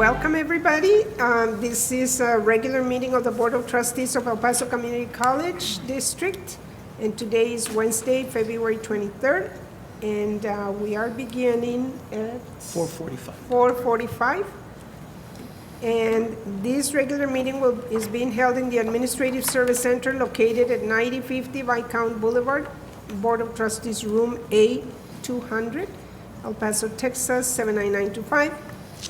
Welcome, everybody. This is a regular meeting of the Board of Trustees of El Paso Community College District, and today is Wednesday, February 23rd, and we are beginning at 4:45. And this regular meeting is being held in the Administrative Service Center located at 9050 Viscount Boulevard, Board of Trustees Room A200, El Paso, Texas 79925,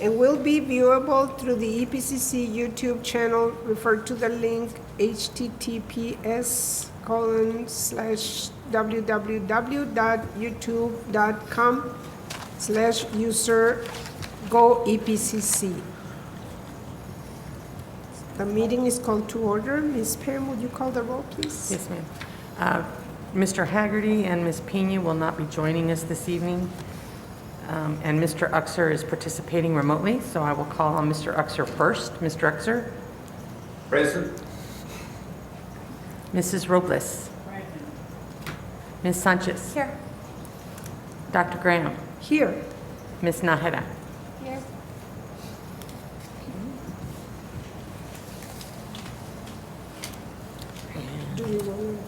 and will be viewable through the EPCC YouTube channel. Refer to the link https://www.youtube.com/user-go-EPCC. The meeting is called to order. Ms. Pam, would you call the roll, please? Yes, ma'am. Mr. Haggerty and Ms. Pena will not be joining us this evening, and Mr. Uxer is participating remotely, so I will call on Mr. Uxer first. Mr. Uxer? Present. Mrs. Robles? Present. Ms. Sanchez? Here. Dr. Graham? Here. Ms. Nájera? Here. Do you want to,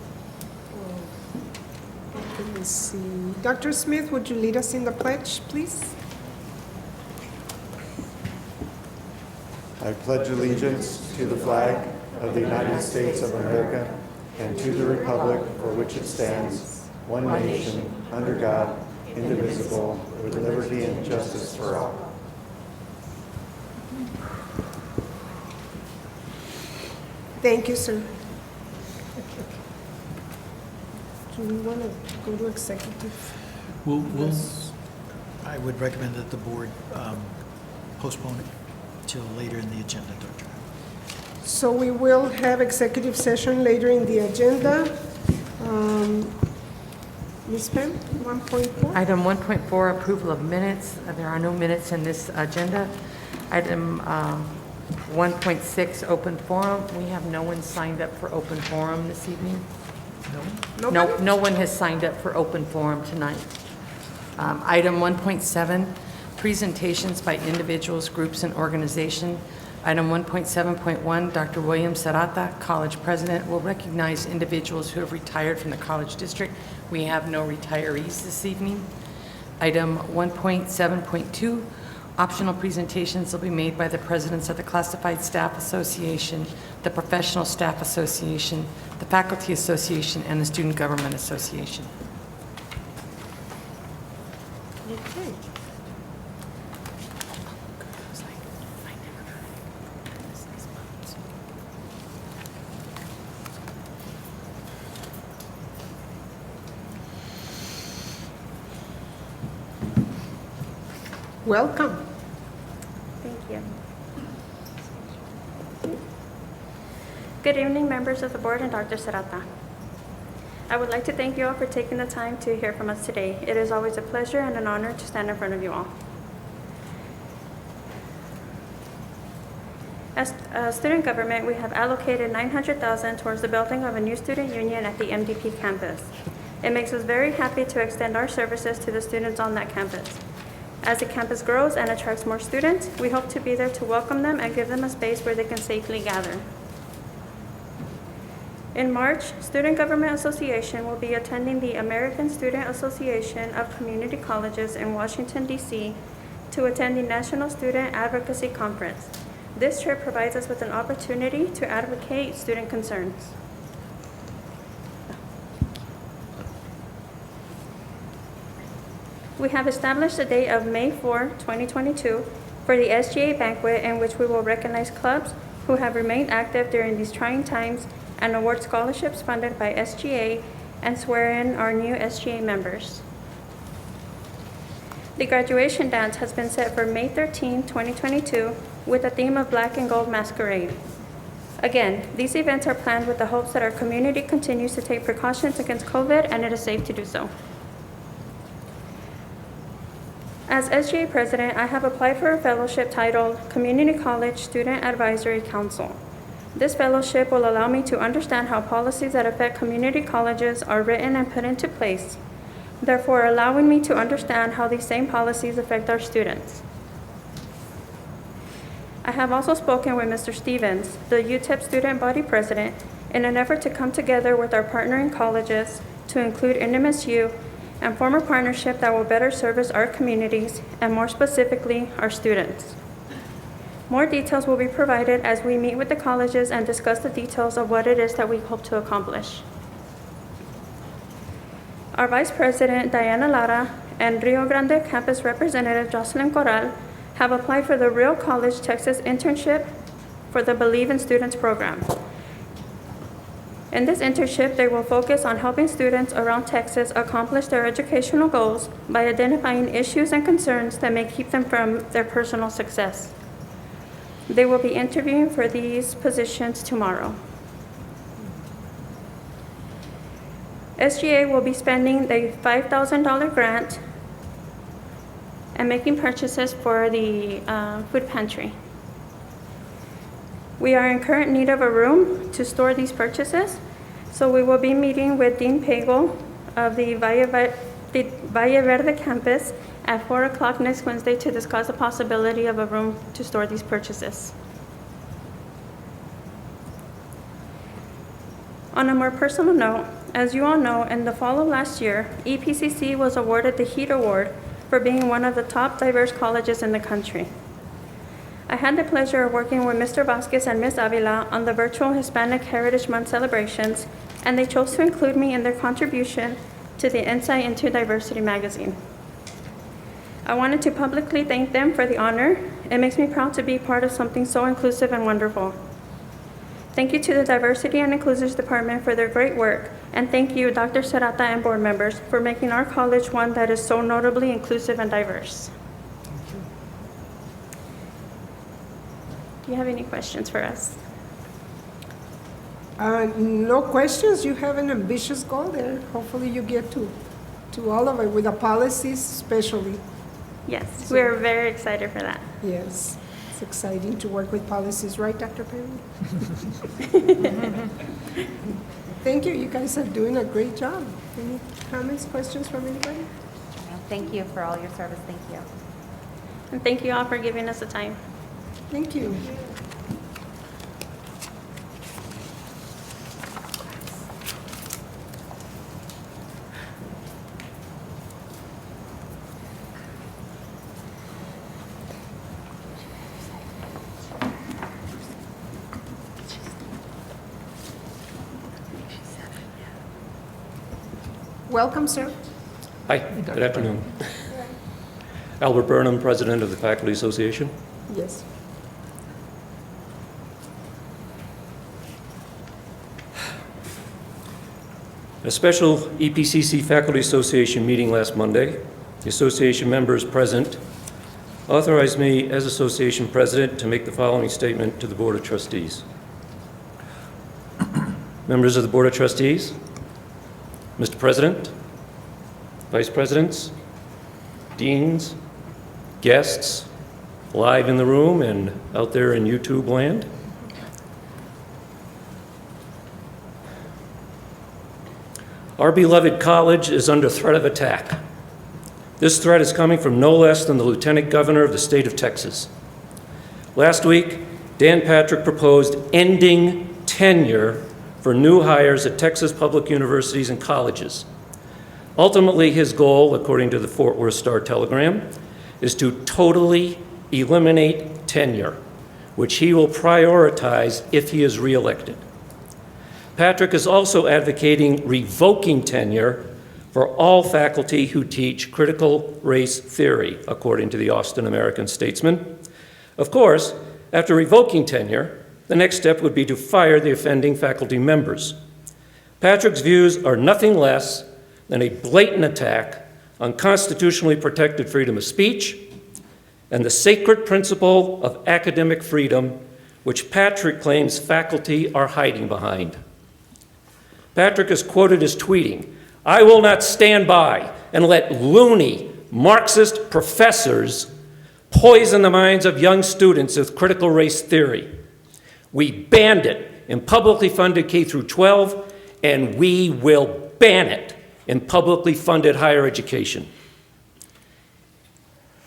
let me see. Dr. Smith, would you lead us in the pledge, please? I pledge allegiance to the flag of the United States of America and to the republic for which it stands, one nation, under God, indivisible, with liberty and justice for all. Thank you, sir. Do we want to go to executive? I would recommend that the board postpone it till later in the agenda, Dr. So we will have executive session later in the agenda. Ms. Pam, 1.4? Item 1.4, approval of minutes. There are no minutes in this agenda. Item 1.6, open forum. We have no one signed up for open forum this evening. Nobody? No one has signed up for open forum tonight. Item 1.7, presentations by individuals, groups, and organization. Item 1.7.1, Dr. William Serrata, college president, will recognize individuals who have retired from the college district. We have no retirees this evening. Item 1.7.2, optional presentations will be made by the presidents of the Classified Staff Association, the Professional Staff Association, the Faculty Association, and the Student Government Association. Okay. Welcome. Thank you. Good evening, members of the board and Dr. Serrata. I would like to thank you all for taking the time to hear from us today. It is always a pleasure and an honor to stand in front of you all. As student government, we have allocated $900,000 towards the building of a new student union at the MDP campus. It makes us very happy to extend our services to the students on that campus. As the campus grows and attracts more students, we hope to be there to welcome them and give them a space where they can safely gather. In March, Student Government Association will be attending the American Student Association of Community Colleges in Washington, D.C. to attend the National Student Advocacy Conference. This trip provides us with an opportunity to advocate student concerns. We have established a date of May 4, 2022 for the SGA banquet, in which we will recognize clubs who have remained active during these trying times and award scholarships funded by SGA and swear in our new SGA members. The graduation dance has been set for May 13, 2022 with the theme of Black and Gold Masquerade. Again, these events are planned with the hopes that our community continues to take precautions against COVID and it is safe to do so. As SGA president, I have applied for a fellowship titled Community College Student Advisory Council. This fellowship will allow me to understand how policies that affect community colleges are written and put into place, therefore allowing me to understand how these same policies affect our students. I have also spoken with Mr. Stevens, the UTEP student body president, in an effort to come together with our partnering colleges to include NMSU and form a partnership that will better service our communities and more specifically, our students. More details will be provided as we meet with the colleges and discuss the details of what it is that we hope to accomplish. Our Vice President, Diana Lara, and Rio Grande Campus Representative Jocelyn Corral have applied for the Real College Texas internship for the Believe in Students program. In this internship, they will focus on helping students around Texas accomplish their educational goals by identifying issues and concerns that may keep them from their personal success. They will be interviewing for these positions tomorrow. SGA will be spending the $5,000 grant and making purchases for the food pantry. We are in current need of a room to store these purchases, so we will be meeting with Dean Pagel of the Valle Verde campus at 4 o'clock next Wednesday to discuss the possibility of a room to store these purchases. On a more personal note, as you all know, in the fall of last year, EPCC was awarded the HEAT Award for being one of the top diverse colleges in the country. I had the pleasure of working with Mr. Vasquez and Ms. Avila on the virtual Hispanic Heritage Month celebrations, and they chose to include me in their contribution to the Insight into Diversity magazine. I wanted to publicly thank them for the honor. It makes me proud to be part of something so inclusive and wonderful. Thank you to the Diversity and Inclusions Department for their great work, and thank you, Dr. Serrata and board members, for making our college one that is so notably inclusive and diverse. Do you have any questions for us? No questions. You have an ambitious goal there. Hopefully you get to all of it with the policies especially. Yes, we are very excited for that. Yes, it's exciting to work with policies, right, Dr. Perry? Thank you. You guys are doing a great job. Any comments, questions from anybody? Thank you for all your service. Thank you. And thank you all for giving us the time. Thank you. Welcome, sir. Hi, good afternoon. Albert Burnham, President of the Faculty Association. Yes. A special EPCC Faculty Association meeting last Monday. The association members present authorized me as association president to make the following statement to the Board of Trustees. Members of the Board of Trustees, Mr. President, Vice Presidents, Deans, guests, live in the room and out there in YouTube land. Our beloved college is under threat of attack. This threat is coming from no less than the Lieutenant Governor of the state of Texas. Last week, Dan Patrick proposed ending tenure for new hires at Texas public universities and colleges. Ultimately, his goal, according to the Fort Worth Star-Telegram, is to totally eliminate tenure, which he will prioritize if he is reelected. Patrick is also advocating revoking tenure for all faculty who teach critical race theory, according to the Austin American-Statesman. Of course, after revoking tenure, the next step would be to fire the offending faculty members. Patrick's views are nothing less than a blatant attack on constitutionally protected freedom of speech and the sacred principle of academic freedom, which Patrick claims faculty are hiding behind. Patrick is quoted as tweeting, "I will not stand by and let loony Marxist professors poison the minds of young students with critical race theory. We banned it in publicly funded K through 12, and we will ban it in publicly funded higher education."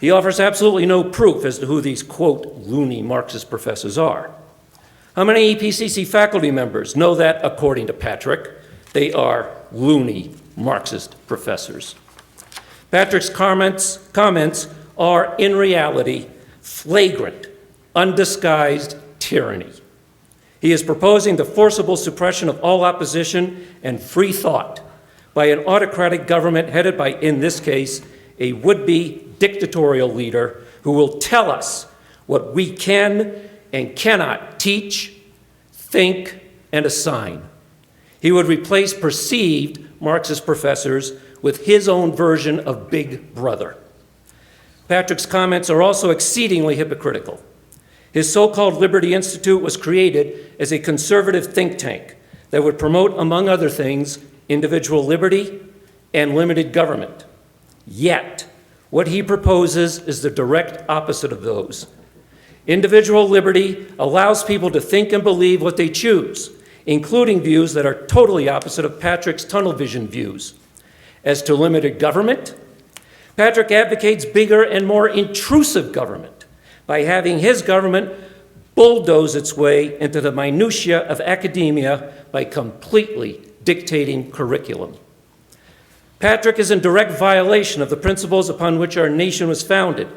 He offers absolutely no proof as to who these, quote, loony Marxist professors are. How many EPCC faculty members know that, according to Patrick, they are loony Marxist professors? Patrick's comments are, in reality, flagrant, undisguised tyranny. He is proposing the forcible suppression of all opposition and free thought by an autocratic government headed by, in this case, a would-be dictatorial leader who will tell us what we can and cannot teach, think, and assign. He would replace perceived Marxist professors with his own version of Big Brother. Patrick's comments are also exceedingly hypocritical. His so-called Liberty Institute was created as a conservative think tank that would promote, among other things, individual liberty and limited government. Yet, what he proposes is the direct opposite of those. Individual liberty allows people to think and believe what they choose, including views that are totally opposite of Patrick's tunnel vision views. As to limited government, Patrick advocates bigger and more intrusive government by having his government bulldoze its way into the minutiae of academia by completely dictating curriculum. Patrick is in direct violation of the principles upon which our nation was founded,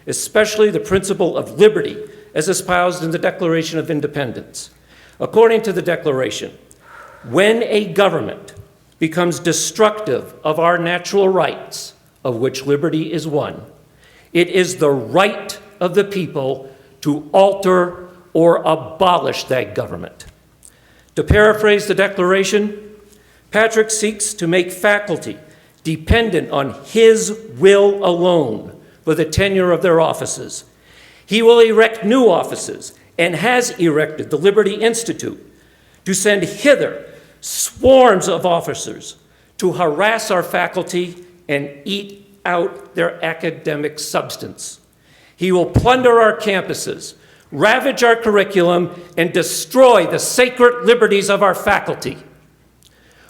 especially the principle of liberty as espoused in the Declaration of Independence. According to the Declaration, when a government becomes destructive of our natural rights, of which liberty is one, it is the right of the people to alter or abolish that government. To paraphrase the Declaration, Patrick seeks to make faculty dependent on his will alone for the tenure of their offices. He will erect new offices and has erected the Liberty Institute to send hither swarms of officers to harass our faculty and eat out their academic substance. He will plunder our campuses, ravage our curriculum, and destroy the sacred liberties of our faculty.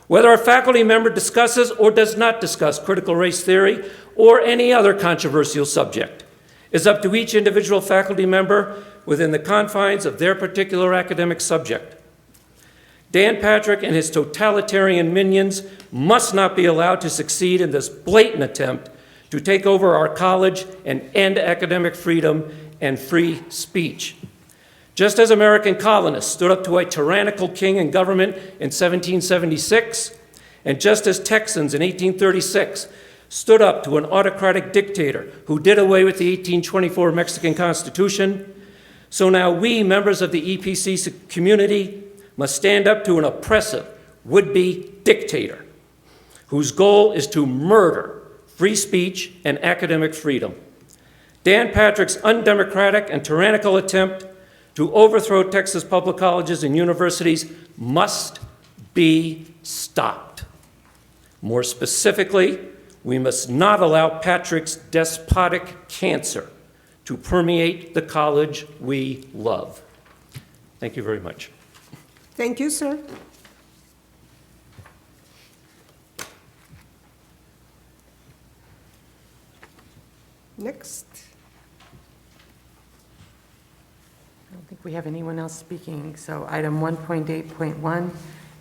Whether a faculty member discusses or does not discuss critical race theory or any other controversial subject is up to each individual faculty member within the confines of their particular academic subject. Dan Patrick and his totalitarian minions must not be allowed to succeed in this blatant attempt to take over our college and end academic freedom and free speech. Just as American colonists stood up to a tyrannical king and government in 1776, and just as Texans in 1836 stood up to an autocratic dictator who did away with the 1824 Mexican Constitution, so now we, members of the EPCC community, must stand up to an oppressive, would-be dictator whose goal is to murder free speech and academic freedom. Dan Patrick's undemocratic and tyrannical attempt to overthrow Texas public colleges and universities must be stopped. More specifically, we must not allow Patrick's despotic cancer to permeate the college we love. Thank you very much. Thank you, sir. Next. I don't think we have anyone else speaking, so item 1.8.1,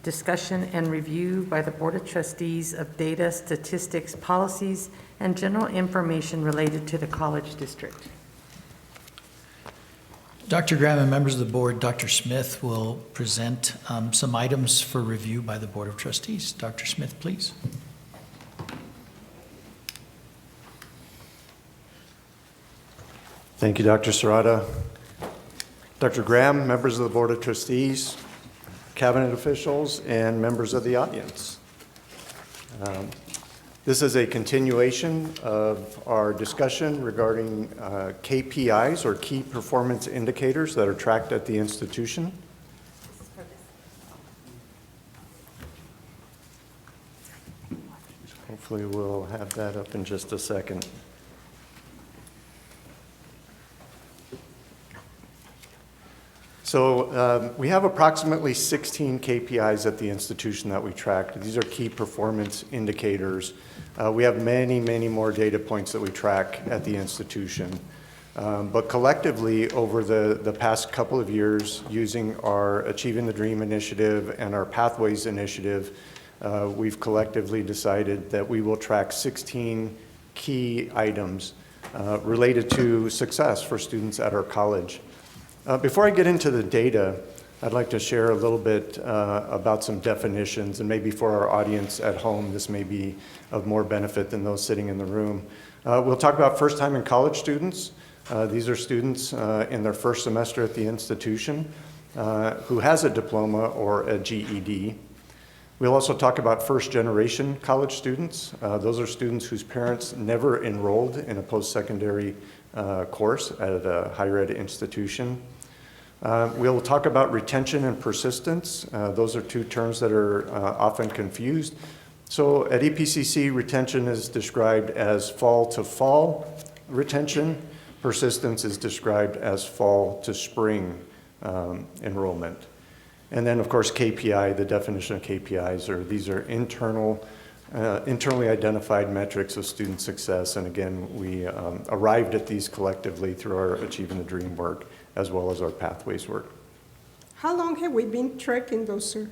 discussion and review by the Board of Trustees of data, statistics, policies, and general information related to the college district. Dr. Graham and members of the board, Dr. Smith will present some items for review by the Board of Trustees. Dr. Smith, please. Thank you, Dr. Serrata. Dr. Graham, members of the Board of Trustees, cabinet officials, and members of the audience. This is a continuation of our discussion regarding KPIs, or key performance indicators, that are tracked at the institution. Hopefully we'll have that up in just a second. So we have approximately 16 KPIs at the institution that we track. These are key performance indicators. We have many, many more data points that we track at the institution. But collectively, over the past couple of years, using our Achieving the Dream initiative and our Pathways initiative, we've collectively decided that we will track 16 key items related to success for students at our college. Before I get into the data, I'd like to share a little bit about some definitions, and maybe for our audience at home, this may be of more benefit than those sitting in the room. We'll talk about first-time in college students. These are students in their first semester at the institution who has a diploma or a GED. We'll also talk about first-generation college students. Those are students whose parents never enrolled in a post-secondary course at a higher ed institution. We'll talk about retention and persistence. Those are two terms that are often confused. So at EPCC, retention is described as fall to fall retention. Persistence is described as fall to spring enrollment. And then, of course, KPI, the definition of KPIs these are internally identified metrics of student success. And again, we arrived at these collectively through our Achieving the Dream work, as well as our Pathways work. How long have we been tracking those, sir?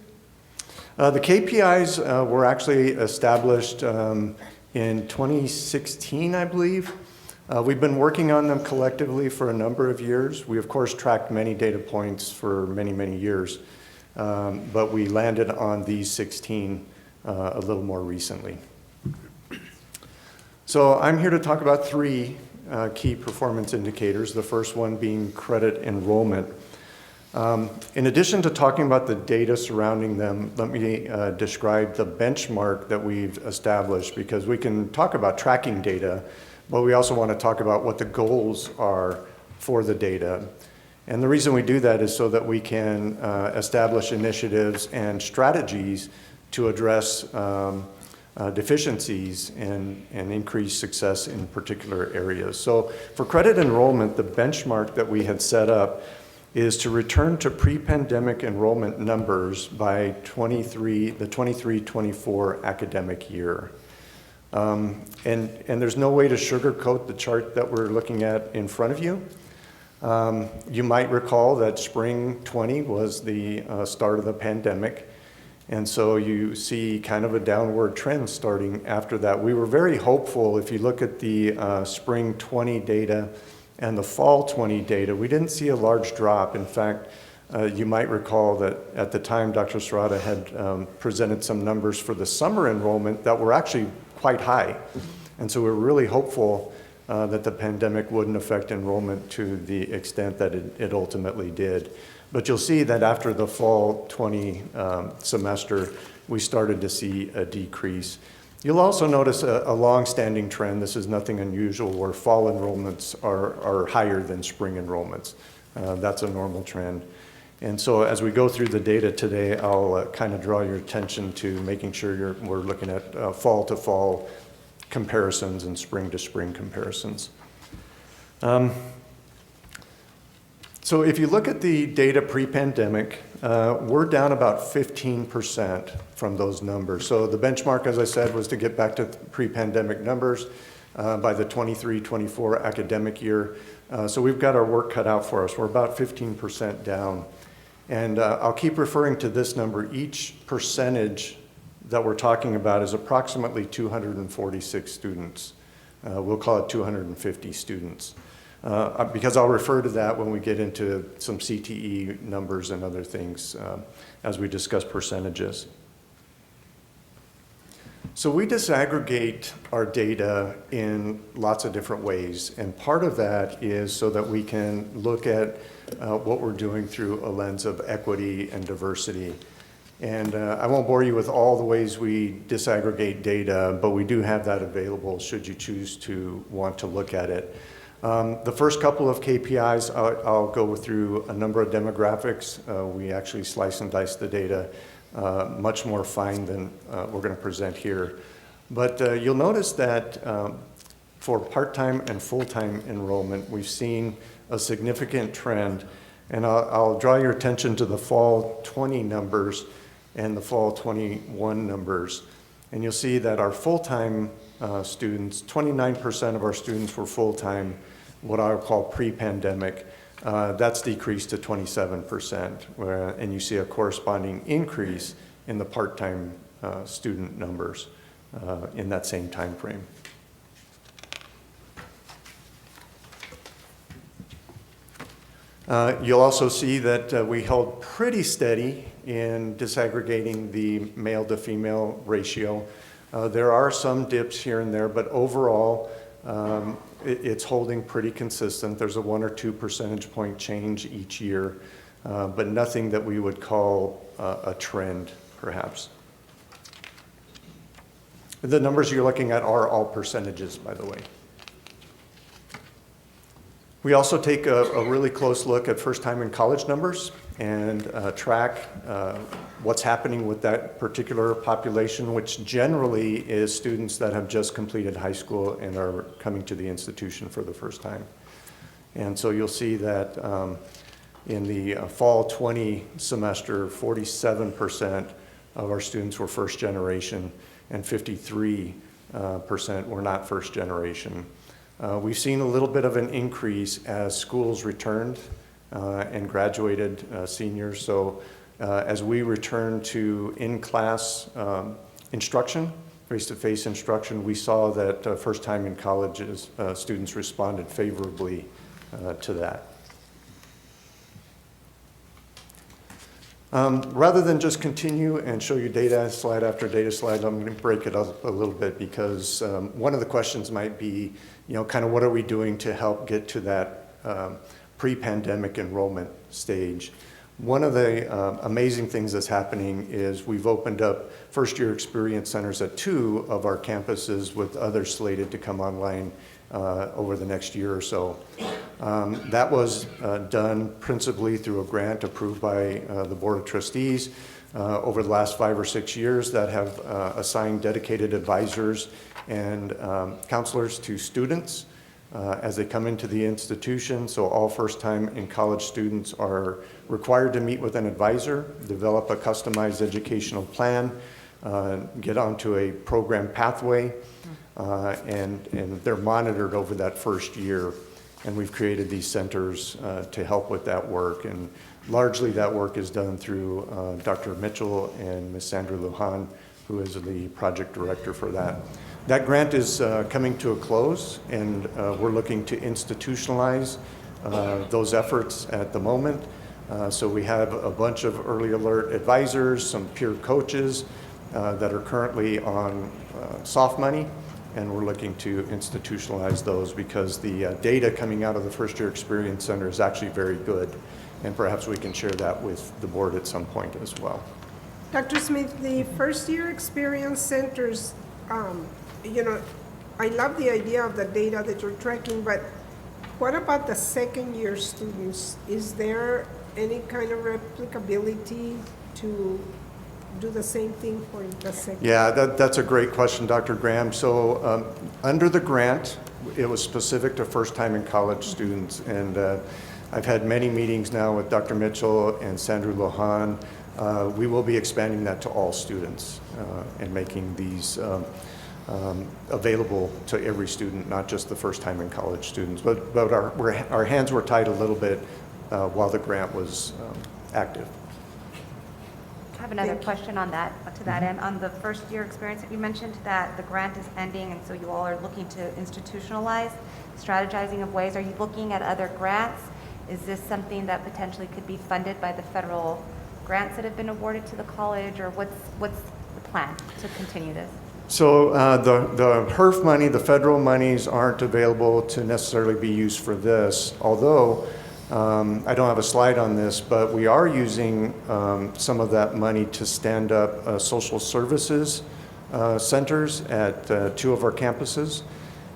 The KPIs were actually established in 2016, I believe. We've been working on them collectively for a number of years. We, of course, tracked many data points for many, many years, but we landed on these 16 a little more recently. So I'm here to talk about three key performance indicators, the first one being credit enrollment. In addition to talking about the data surrounding them, let me describe the benchmark that we've established, because we can talk about tracking data, but we also want to talk about what the goals are for the data. And the reason we do that is so that we can establish initiatives and strategies to address deficiencies and increase success in particular areas. So for credit enrollment, the benchmark that we had set up is to return to pre-pandemic enrollment numbers by the 23-24 academic year. And there's no way to sugarcoat the chart that we're looking at in front of you. You might recall that spring 20 was the start of the pandemic. And so you see kind of a downward trend starting after that. We were very hopeful. If you look at the spring 20 data and the fall 20 data, we didn't see a large drop. In fact, you might recall that at the time Dr. Serrata had presented some numbers for the summer enrollment that were actually quite high. And so we're really hopeful that the pandemic wouldn't affect enrollment to the extent that it ultimately did. But you'll see that after the fall 20 semester, we started to see a decrease. You'll also notice a long-standing trend. This is nothing unusual, where fall enrollments are higher than spring enrollments. That's a normal trend. And so as we go through the data today, I'll kind of draw your attention to making sure we're looking at fall-to-fall comparisons and spring-to-spring comparisons. So if you look at the data pre-pandemic, we're down about 15% from those numbers. So the benchmark, as I said, was to get back to pre-pandemic numbers by the 23-24 academic year. So we've got our work cut out for us. We're about 15% down. And I'll keep referring to this number. Each percentage that we're talking about is approximately 246 students. We'll call it 250 students. Because I'll refer to that when we get into some CTE numbers and other things as we discuss percentages. So we disaggregate our data in lots of different ways, and part of that is so that we can look at what we're doing through a lens of equity and diversity. And I won't bore you with all the ways we disaggregate data, but we do have that available should you choose to want to look at it. The first couple of KPIs, I'll go through a number of demographics. We actually slice and dice the data much more fine than we're going to present here. But you'll notice that for part-time and full-time enrollment, we've seen a significant trend. And I'll draw your attention to the fall 20 numbers and the fall 21 numbers. And you'll see that our full-time students, 29% of our students were full-time, what I would call pre-pandemic. That's decreased to 27%, and you see a corresponding increase in the part-time student numbers in that same time frame. You'll also see that we held pretty steady in disaggregating the male to female ratio. There are some dips here and there, but overall, it's holding pretty consistent. There's a 1 or 2 percentage point change each year, but nothing that we would call a trend, perhaps. The numbers you're looking at are all percentages, by the way. We also take a really close look at first time in college numbers and track what's happening with that particular population, which generally is students that have just completed high school and are coming to the institution for the first time. And so you'll see that in the fall 20 semester, 47% of our students were first generation and 53% were not first generation. We've seen a little bit of an increase as schools returned and graduated seniors. So as we return to in-class instruction, face-to-face instruction, we saw that first time in colleges, students responded favorably to that. Rather than just continue and show you data slide after data slide, I'm going to break it up a little bit because one of the questions might be, kind of what are we doing to help get to that pre-pandemic enrollment stage? One of the amazing things that's happening is we've opened up first-year experience centers at 2 of our campuses with others slated to come online over the next year or so. That was done principally through a grant approved by the Board of Trustees over the last 5 or 6 years that have assigned dedicated advisors and counselors to students as they come into the institution. So all first-time in college students are required to meet with an advisor, develop a customized educational plan, get onto a program pathway, and they're monitored over that first year. And we've created these centers to help with that work. And largely that work is done through Dr. Mitchell and Ms. Sandra Lujan, who is the project director for that. That grant is coming to a close, and we're looking to institutionalize those efforts at the moment. So we have a bunch of early alert advisors, some peer coaches that are currently on soft money, and we're looking to institutionalize those because the data coming out of the first year experience center is actually very good, and perhaps we can share that with the board at some point as well. Dr. Smith, the first year experience centers, I love the idea of the data that you're tracking, but what about the second year students? Is there any kind of replicability to do the same thing for the second? Yeah, that's a great question, Dr. Graham. So under the grant, it was specific to first-time in college students, and I've had many meetings now with Dr. Mitchell and Sandra Lujan. We will be expanding that to all students and making these available to every student, not just the first-time in college students. But our hands were tied a little bit while the grant was active. I have another question on that, to that end. On the first year experience, you mentioned that the grant is ending, and so you all are looking to institutionalize, strategizing of ways. Are you looking at other grants? Is this something that potentially could be funded by the federal grants that have been awarded to the college, or what's the plan to continue this? So the HERF money, the federal monies, aren't available to necessarily be used for this, although I don't have a slide on this, but we are using some of that money to stand up social services centers at 2 of our campuses,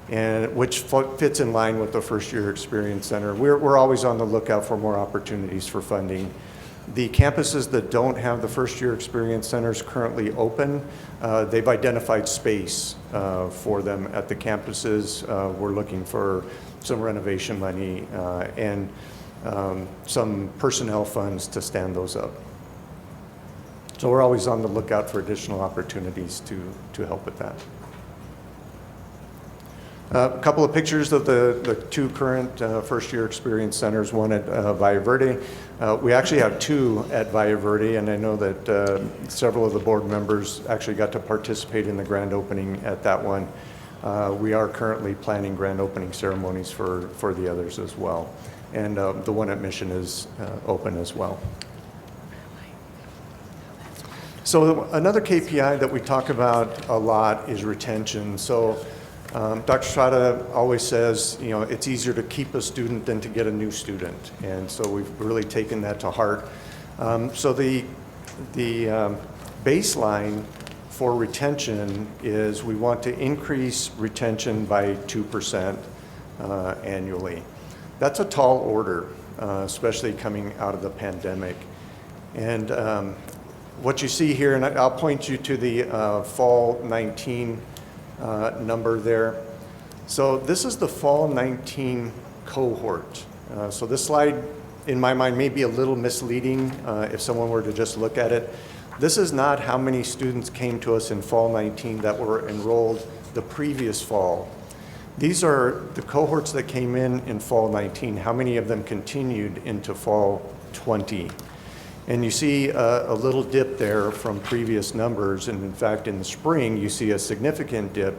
and which fits in line with the first year experience center. We're always on the lookout for more opportunities for funding. The campuses that don't have the first year experience centers currently open, they've identified space for them at the campuses. We're looking for some renovation money, and some personnel funds to stand those up. So we're always on the lookout for additional opportunities to help with that. A couple of pictures of the two current first-year experience centers, one at Valle Verde. We actually have two at Valle Verde, and I know that several of the board members actually got to participate in the grand opening at that one. We are currently planning grand opening ceremonies for the others as well. And the one at Mission is open as well. So another KPI that we talk about a lot is retention. So Dr. Strada always says, you know, it's easier to keep a student than to get a new student. And so we've really taken that to heart. So the baseline for retention is we want to increase retention by 2% annually. That's a tall order, especially coming out of the pandemic. And what you see here, and I'll point you to the fall 19 number there. So this is the fall 19 cohort. So this slide, in my mind, may be a little misleading if someone were to just look at it. This is not how many students came to us in fall 19 that were enrolled the previous fall. These are the cohorts that came in fall 19. How many of them continued into fall 20? And you see a little dip there from previous numbers. And in fact, in the spring, you see a significant dip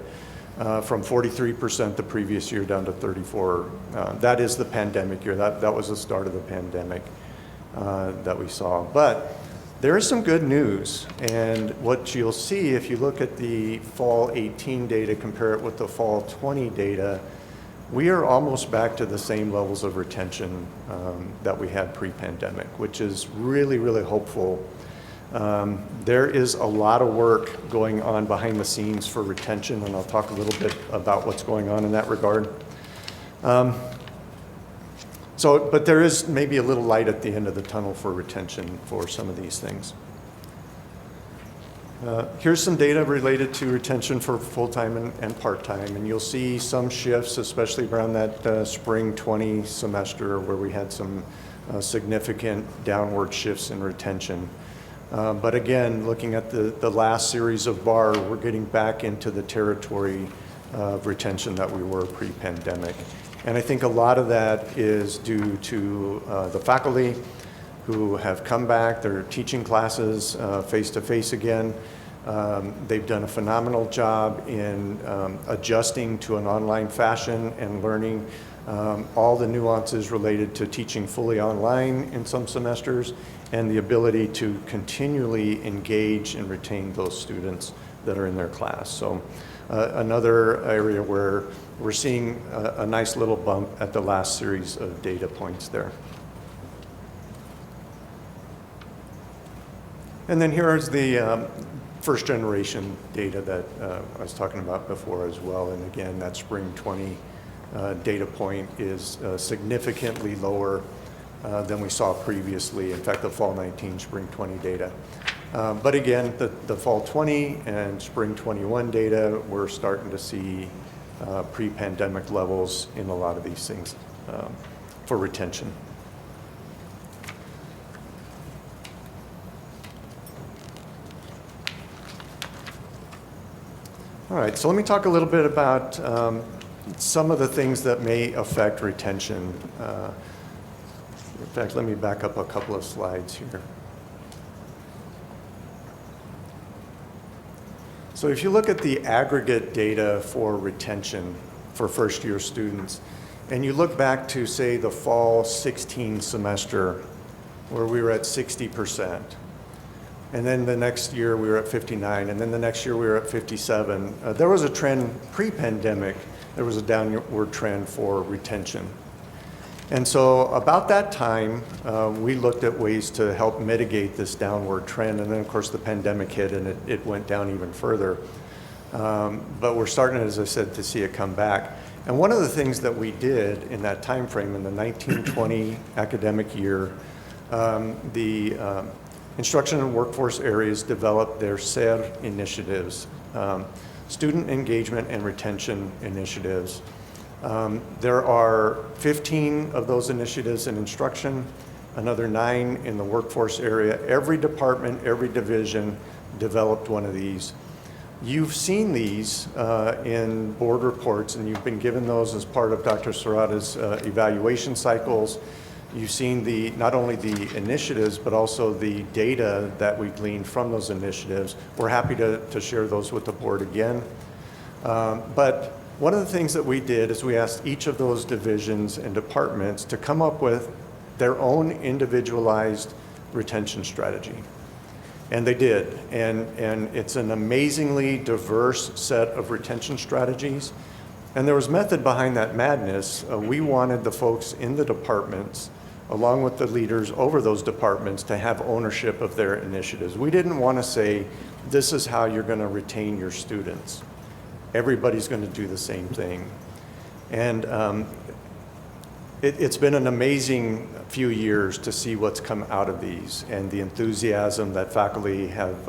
from 43% the previous year down to 34%. That is the pandemic year. That was the start of the pandemic that we saw. But there is some good news. And what you'll see if you look at the fall 18 data, compare it with the fall 20 data, we are almost back to the same levels of retention that we had pre-pandemic, which is really, really hopeful. There is a lot of work going on behind the scenes for retention, and I'll talk a little bit about what's going on in that regard. But there is maybe a little light at the end of the tunnel for retention for some of these things. Here's some data related to retention for full-time and part-time, and you'll see some shifts, especially around that spring 20 semester where we had some significant downward shifts in retention. But again, looking at the last series of bar, we're getting back into the territory of retention that we were pre-pandemic. And I think a lot of that is due to the faculty who have come back. They're teaching classes face-to-face again. They've done a phenomenal job in adjusting to an online fashion and learning all the nuances related to teaching fully online in some semesters and the ability to continually engage and retain those students that are in their class. So another area where we're seeing a nice little bump at the last series of data points there. And then here is the first generation data that I was talking about before as well. And again, that spring 20 data point is significantly lower than we saw previously. In fact, the fall 19, spring 20 data. But again, the fall 20 and spring 21 data, we're starting to see pre-pandemic levels in a lot of these things for retention. All right, so let me talk a little bit about some of the things that may affect retention. In fact, let me back up a couple of slides here. So if you look at the aggregate data for retention for first-year students, and you look back to, say, the fall 16 semester, where we were at 60%, and then the next year we were at 59, and then the next year we were at 57. There was a trend pre-pandemic, there was a downward trend for retention. And so about that time, we looked at ways to help mitigate this downward trend, and then of course the pandemic hit and it went down even further. But we're starting, as I said, to see it come back. And one of the things that we did in that time frame in the 1920 academic year, the Instruction and Workforce areas developed their SER initiatives, student engagement and retention initiatives. There are 15 of those initiatives in instruction, another 9 in the workforce area. Every department, every division developed one of these. You've seen these in board reports, and you've been given those as part of Dr. Serrata's evaluation cycles. You've seen not only the initiatives, but also the data that we gleaned from those initiatives. We're happy to share those with the board again. But one of the things that we did is we asked each of those divisions and departments to come up with their own individualized retention strategy. And they did, and it's an amazingly diverse set of retention strategies. And there was method behind that madness. We wanted the folks in the departments, along with the leaders over those departments, to have ownership of their initiatives. We didn't want to say, this is how you're going to retain your students. Everybody's going to do the same thing. And it's been an amazing few years to see what's come out of these and the enthusiasm that faculty have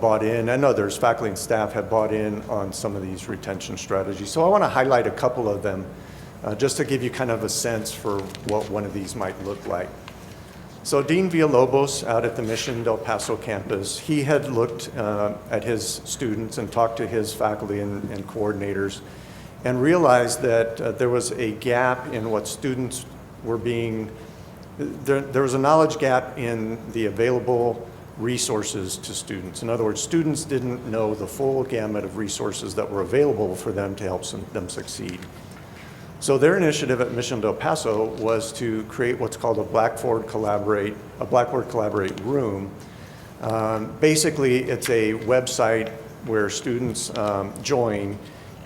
bought in, and others, faculty and staff, have bought in on some of these retention strategies. So I want to highlight a couple of them just to give you kind of a sense for what one of these might look like. So Dean Villalobos out at the Mission Del Paso campus, he had looked at his students and talked to his faculty and coordinators and realized that there was a gap in what students were being, there was a knowledge gap in the available resources to students. In other words, students didn't know the full gamut of resources that were available for them to help them succeed. So their initiative at Mission Del Paso was to create what's called a Blackboard Collaborate room. Basically, it's a website where students join,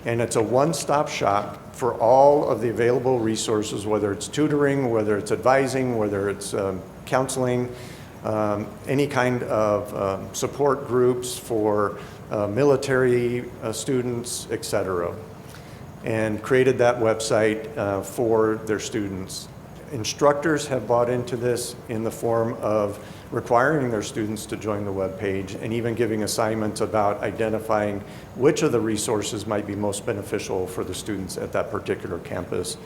and it's a one-stop shop for all of the available resources, whether it's tutoring, whether it's advising, whether it's counseling, any kind of support groups for military students, et cetera, and created that website for their students. Instructors have bought into this in the form of requiring their students to join the web page and even giving assignments about identifying which of the resources might be most beneficial for the students at that particular campus.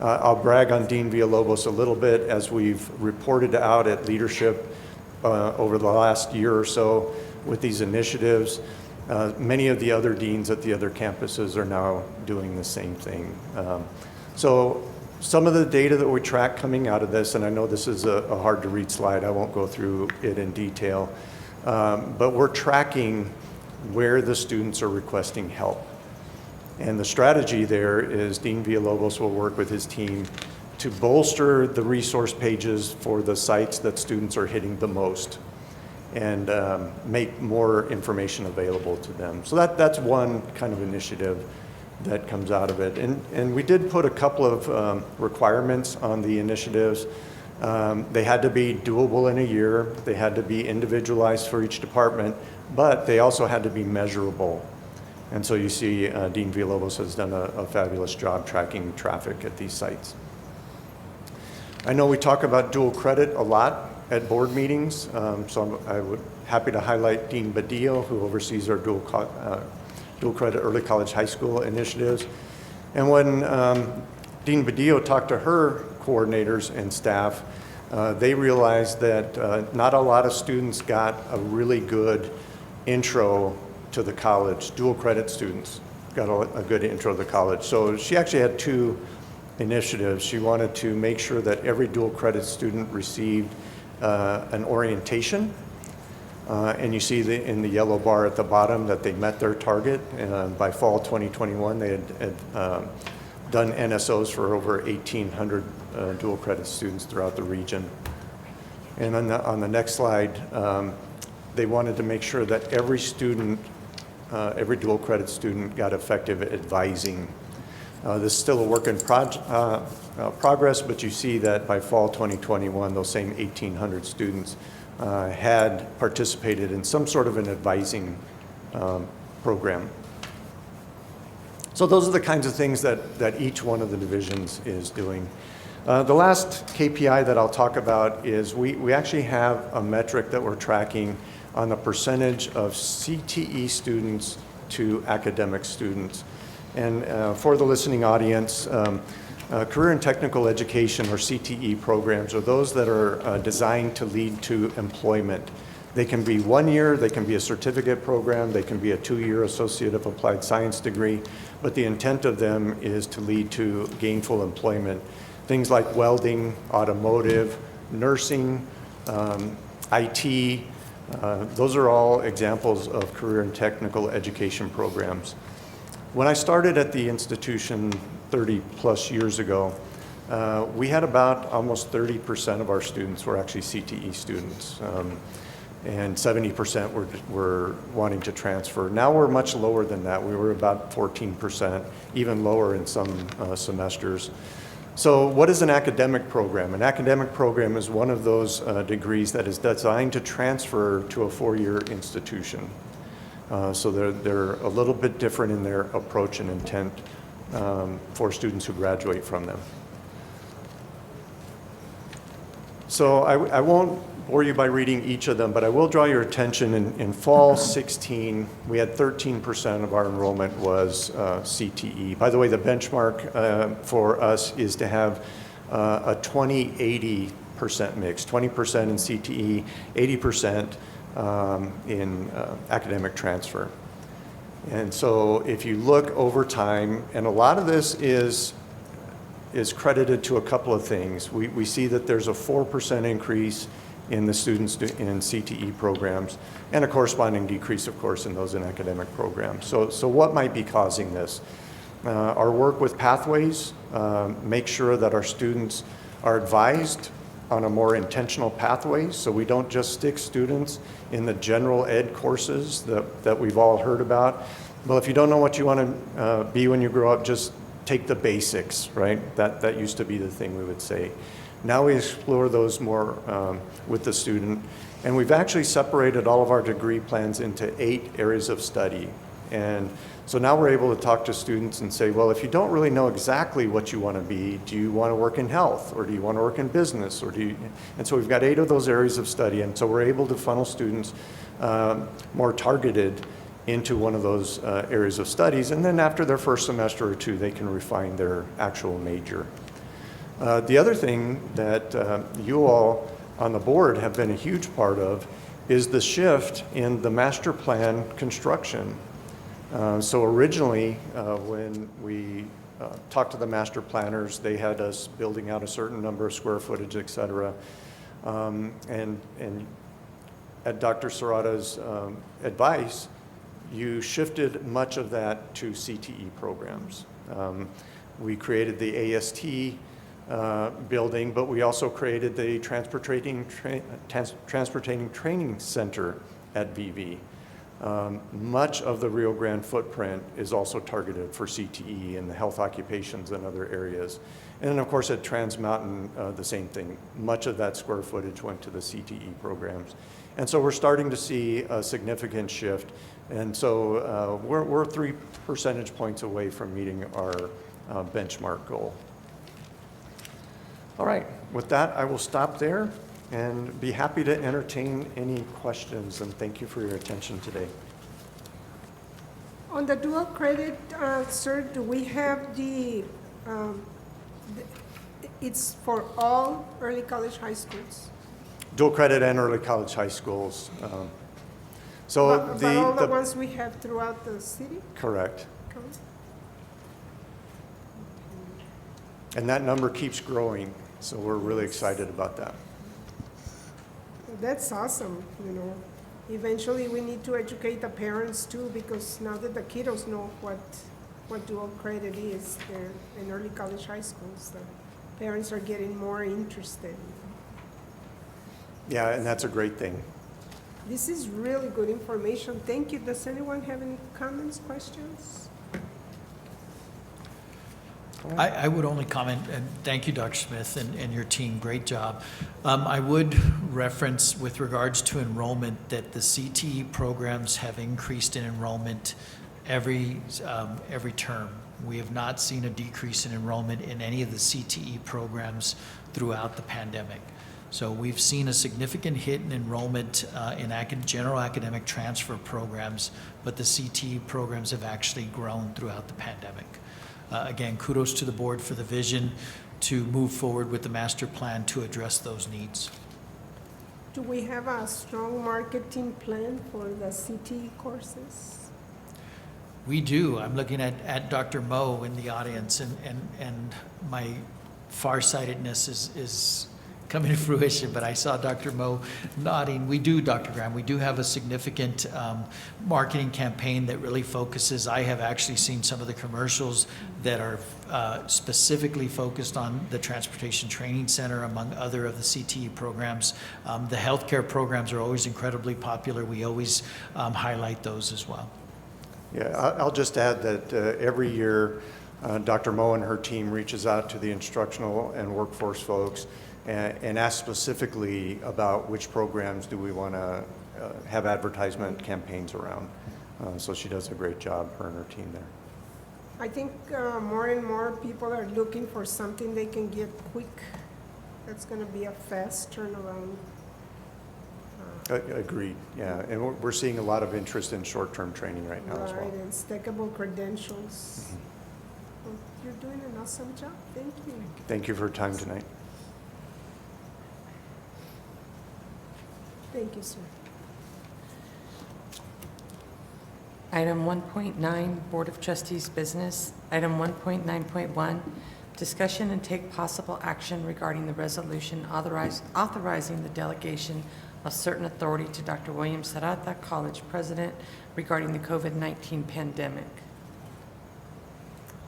I'll brag on Dean Villalobos a little bit as we've reported out at leadership over the last year or so with these initiatives. Many of the other deans at the other campuses are now doing the same thing. So some of the data that we track coming out of this, and I know this is a hard to read slide, I won't go through it in detail, but we're tracking where the students are requesting help. And the strategy there is Dean Villalobos will work with his team to bolster the resource pages for the sites that students are hitting the most and make more information available to them. So that's one kind of initiative that comes out of it. And we did put a couple of requirements on the initiatives. They had to be doable in a year. They had to be individualized for each department, but they also had to be measurable. And so you see Dean Villalobos has done a fabulous job tracking traffic at these sites. I know we talk about dual credit a lot at board meetings, so I would happy to highlight Dean Badillo, who oversees our dual credit early college high school initiatives. And when Dean Badillo talked to her coordinators and staff, they realized that not a lot of students got a really good intro to the college. Dual credit students got a good intro to the college. So she actually had two initiatives. She wanted to make sure that every dual credit student received an orientation. And you see in the yellow bar at the bottom that they met their target. By fall 2021, they had done NSOs for over 1,800 dual credit students throughout the region. And on the next slide, they wanted to make sure that every student, every dual credit student got effective advising. This is still a work in progress, but you see that by fall 2021, those same 1,800 students had participated in some sort of an advising program. So those are the kinds of things that each one of the divisions is doing. The last KPI that I'll talk about is we actually have a metric that we're tracking on the percentage of CTE students to academic students. And for the listening audience, career and technical education, or CTE programs, are those that are designed to lead to employment. They can be 1 year, they can be a certificate program, they can be a 2-year Associate of Applied Science degree, but the intent of them is to lead to gainful employment. Things like welding, automotive, nursing, IT, those are all examples of career and technical education programs. When I started at the institution 30 plus years ago, we had about almost 30% of our students were actually CTE students, and 70% were wanting to transfer. Now we're much lower than that. We were about 14%, even lower in some semesters. So what is an academic program? An academic program is one of those degrees that is designed to transfer to a 4-year institution. So they're a little bit different in their approach and intent for students who graduate from them. So I won't bore you by reading each of them, but I will draw your attention in fall 16, we had 13% of our enrollment was CTE. By the way, the benchmark for us is to have a 20-80% mix, 20% in CTE, 80% in academic transfer. And so if you look over time, and a lot of this is credited to a couple of things. We see that there's a 4% increase in the students in CTE programs, and a corresponding decrease, of course, in those in academic programs. So what might be causing this? Our work with pathways, make sure that our students are advised on a more intentional pathway, so we don't just stick students in the general ed courses that we've all heard about. Well, if you don't know what you want to be when you grow up, just take the basics, right? That used to be the thing we would say. Now we explore those more with the student, and we've actually separated all of our degree plans into 8 areas of study. And so now we're able to talk to students and say, well, if you don't really know exactly what you want to be, do you want to work in health, or do you want to work in business, or do you? And so we've got 8 of those areas of study, and so we're able to funnel students more targeted into one of those areas of studies, and then after their first semester or 2, they can refine their actual major. The other thing that you all on the board have been a huge part of is the shift in the master plan construction. So originally, when we talked to the master planners, they had us building out a certain number of square footage, et cetera. And at Dr. Serrata's advice, you shifted much of that to CTE programs. We created the AST building, but we also created the Transportating Training Center at VV. Much of the Rio Grande footprint is also targeted for CTE and the health occupations and other areas. And then of course at Trans Mountain, the same thing. Much of that square footage went to the CTE programs. And so we're starting to see a significant shift. And so we're 3 percentage points away from meeting our benchmark goal. All right, with that, I will stop there and be happy to entertain any questions, and thank you for your attention today. On the dual credit, sir, do we have it's for all early college high schools? Dual credit and early college high schools. But all the ones we have throughout the city? Correct. Okay. And that number keeps growing, so we're really excited about that. That's awesome, you know. Eventually, we need to educate the parents too, because now that the kiddos know what dual credit is, they're in early college high schools, the parents are getting more interested. Yeah, and that's a great thing. This is really good information. Thank you. Does anyone have any comments, questions? I would only comment, and thank you, Dr. Smith, and your team, great job. I would reference with regards to enrollment that the CTE programs have increased in enrollment every term. We have not seen a decrease in enrollment in any of the CTE programs throughout the pandemic. So we've seen a significant hit in enrollment in general academic transfer programs, but the CTE programs have actually grown throughout the pandemic. Again, kudos to the board for the vision to move forward with the master plan to address those needs. Do we have a strong marketing plan for the CTE courses? We do. I'm looking at Dr. Moe in the audience, and my farsightedness is coming to fruition, but I saw Dr. Moe nodding. We do, Dr. Graham. We do have a significant marketing campaign that really focuses. I have actually seen some of the commercials that are specifically focused on the Transportation Training Center, among other of the CTE programs. The healthcare programs are always incredibly popular. We always highlight those as well. Yeah, I'll just add that every year, Dr. Moe and her team reaches out to the instructional and workforce folks and asks specifically about which programs do we want to have advertisement campaigns around. So she does a great job, her and her team there. I think more and more people are looking for something they can get quick. That's going to be a fast turnaround. Agreed, yeah. And we're seeing a lot of interest in short-term training right now as well. Right, and stackable credentials. Well, you're doing an awesome job. Thank you. Thank you for your time tonight. Thank you, sir. Item 1.9, Board of Trustees business. Item 1.9.1, discussion and take possible action regarding the resolution authorizing the delegation of certain authority to Dr. William Serrata, College President, regarding the COVID-19 pandemic.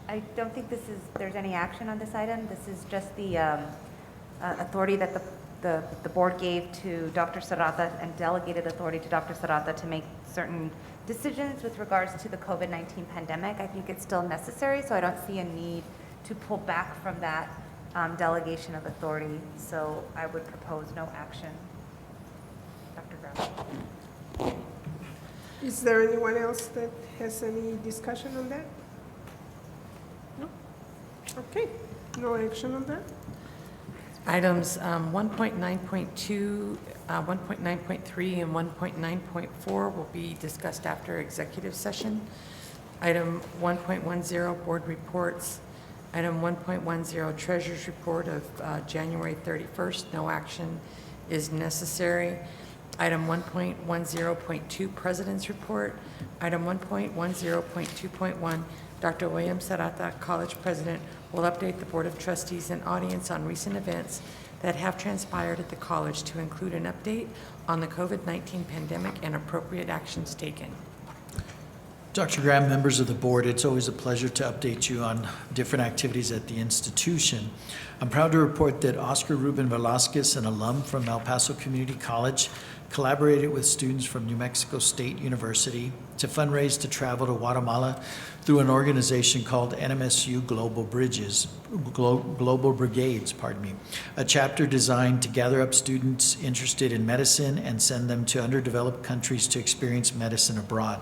I don't think there's any action on this item. This is just the authority that the board gave to Dr. Serrata and delegated authority to Dr. Serrata to make certain decisions with regards to the COVID-19 pandemic. I think it's still necessary, so I don't see a need to pull back from that delegation of authority. So I would propose no action. Dr. Brown. Is there anyone else that has any discussion on that? No? Okay, no action on that? Items 1.9.2, 1.9.3, and 1.9.4 will be discussed after executive session. Item 1.10, board reports. Item 1.10, treasurer's report of January 31st. No action is necessary. Item 1.10.2, president's report. Item 1.10.2.1, Dr. William Serrata, College President, will update the Board of Trustees and audience on recent events that have transpired at the college to include an update on the COVID-19 pandemic and appropriate actions taken. Dr. Graham, members of the board, it's always a pleasure to update you on different activities at the institution. I'm proud to report that Oscar Ruben Velasquez, an alum from El Paso Community College, collaborated with students from New Mexico State University to fundraise to travel to Guatemala through an organization called NMSU Global Brigades, a chapter designed to gather up students interested in medicine and send them to underdeveloped countries to experience medicine abroad.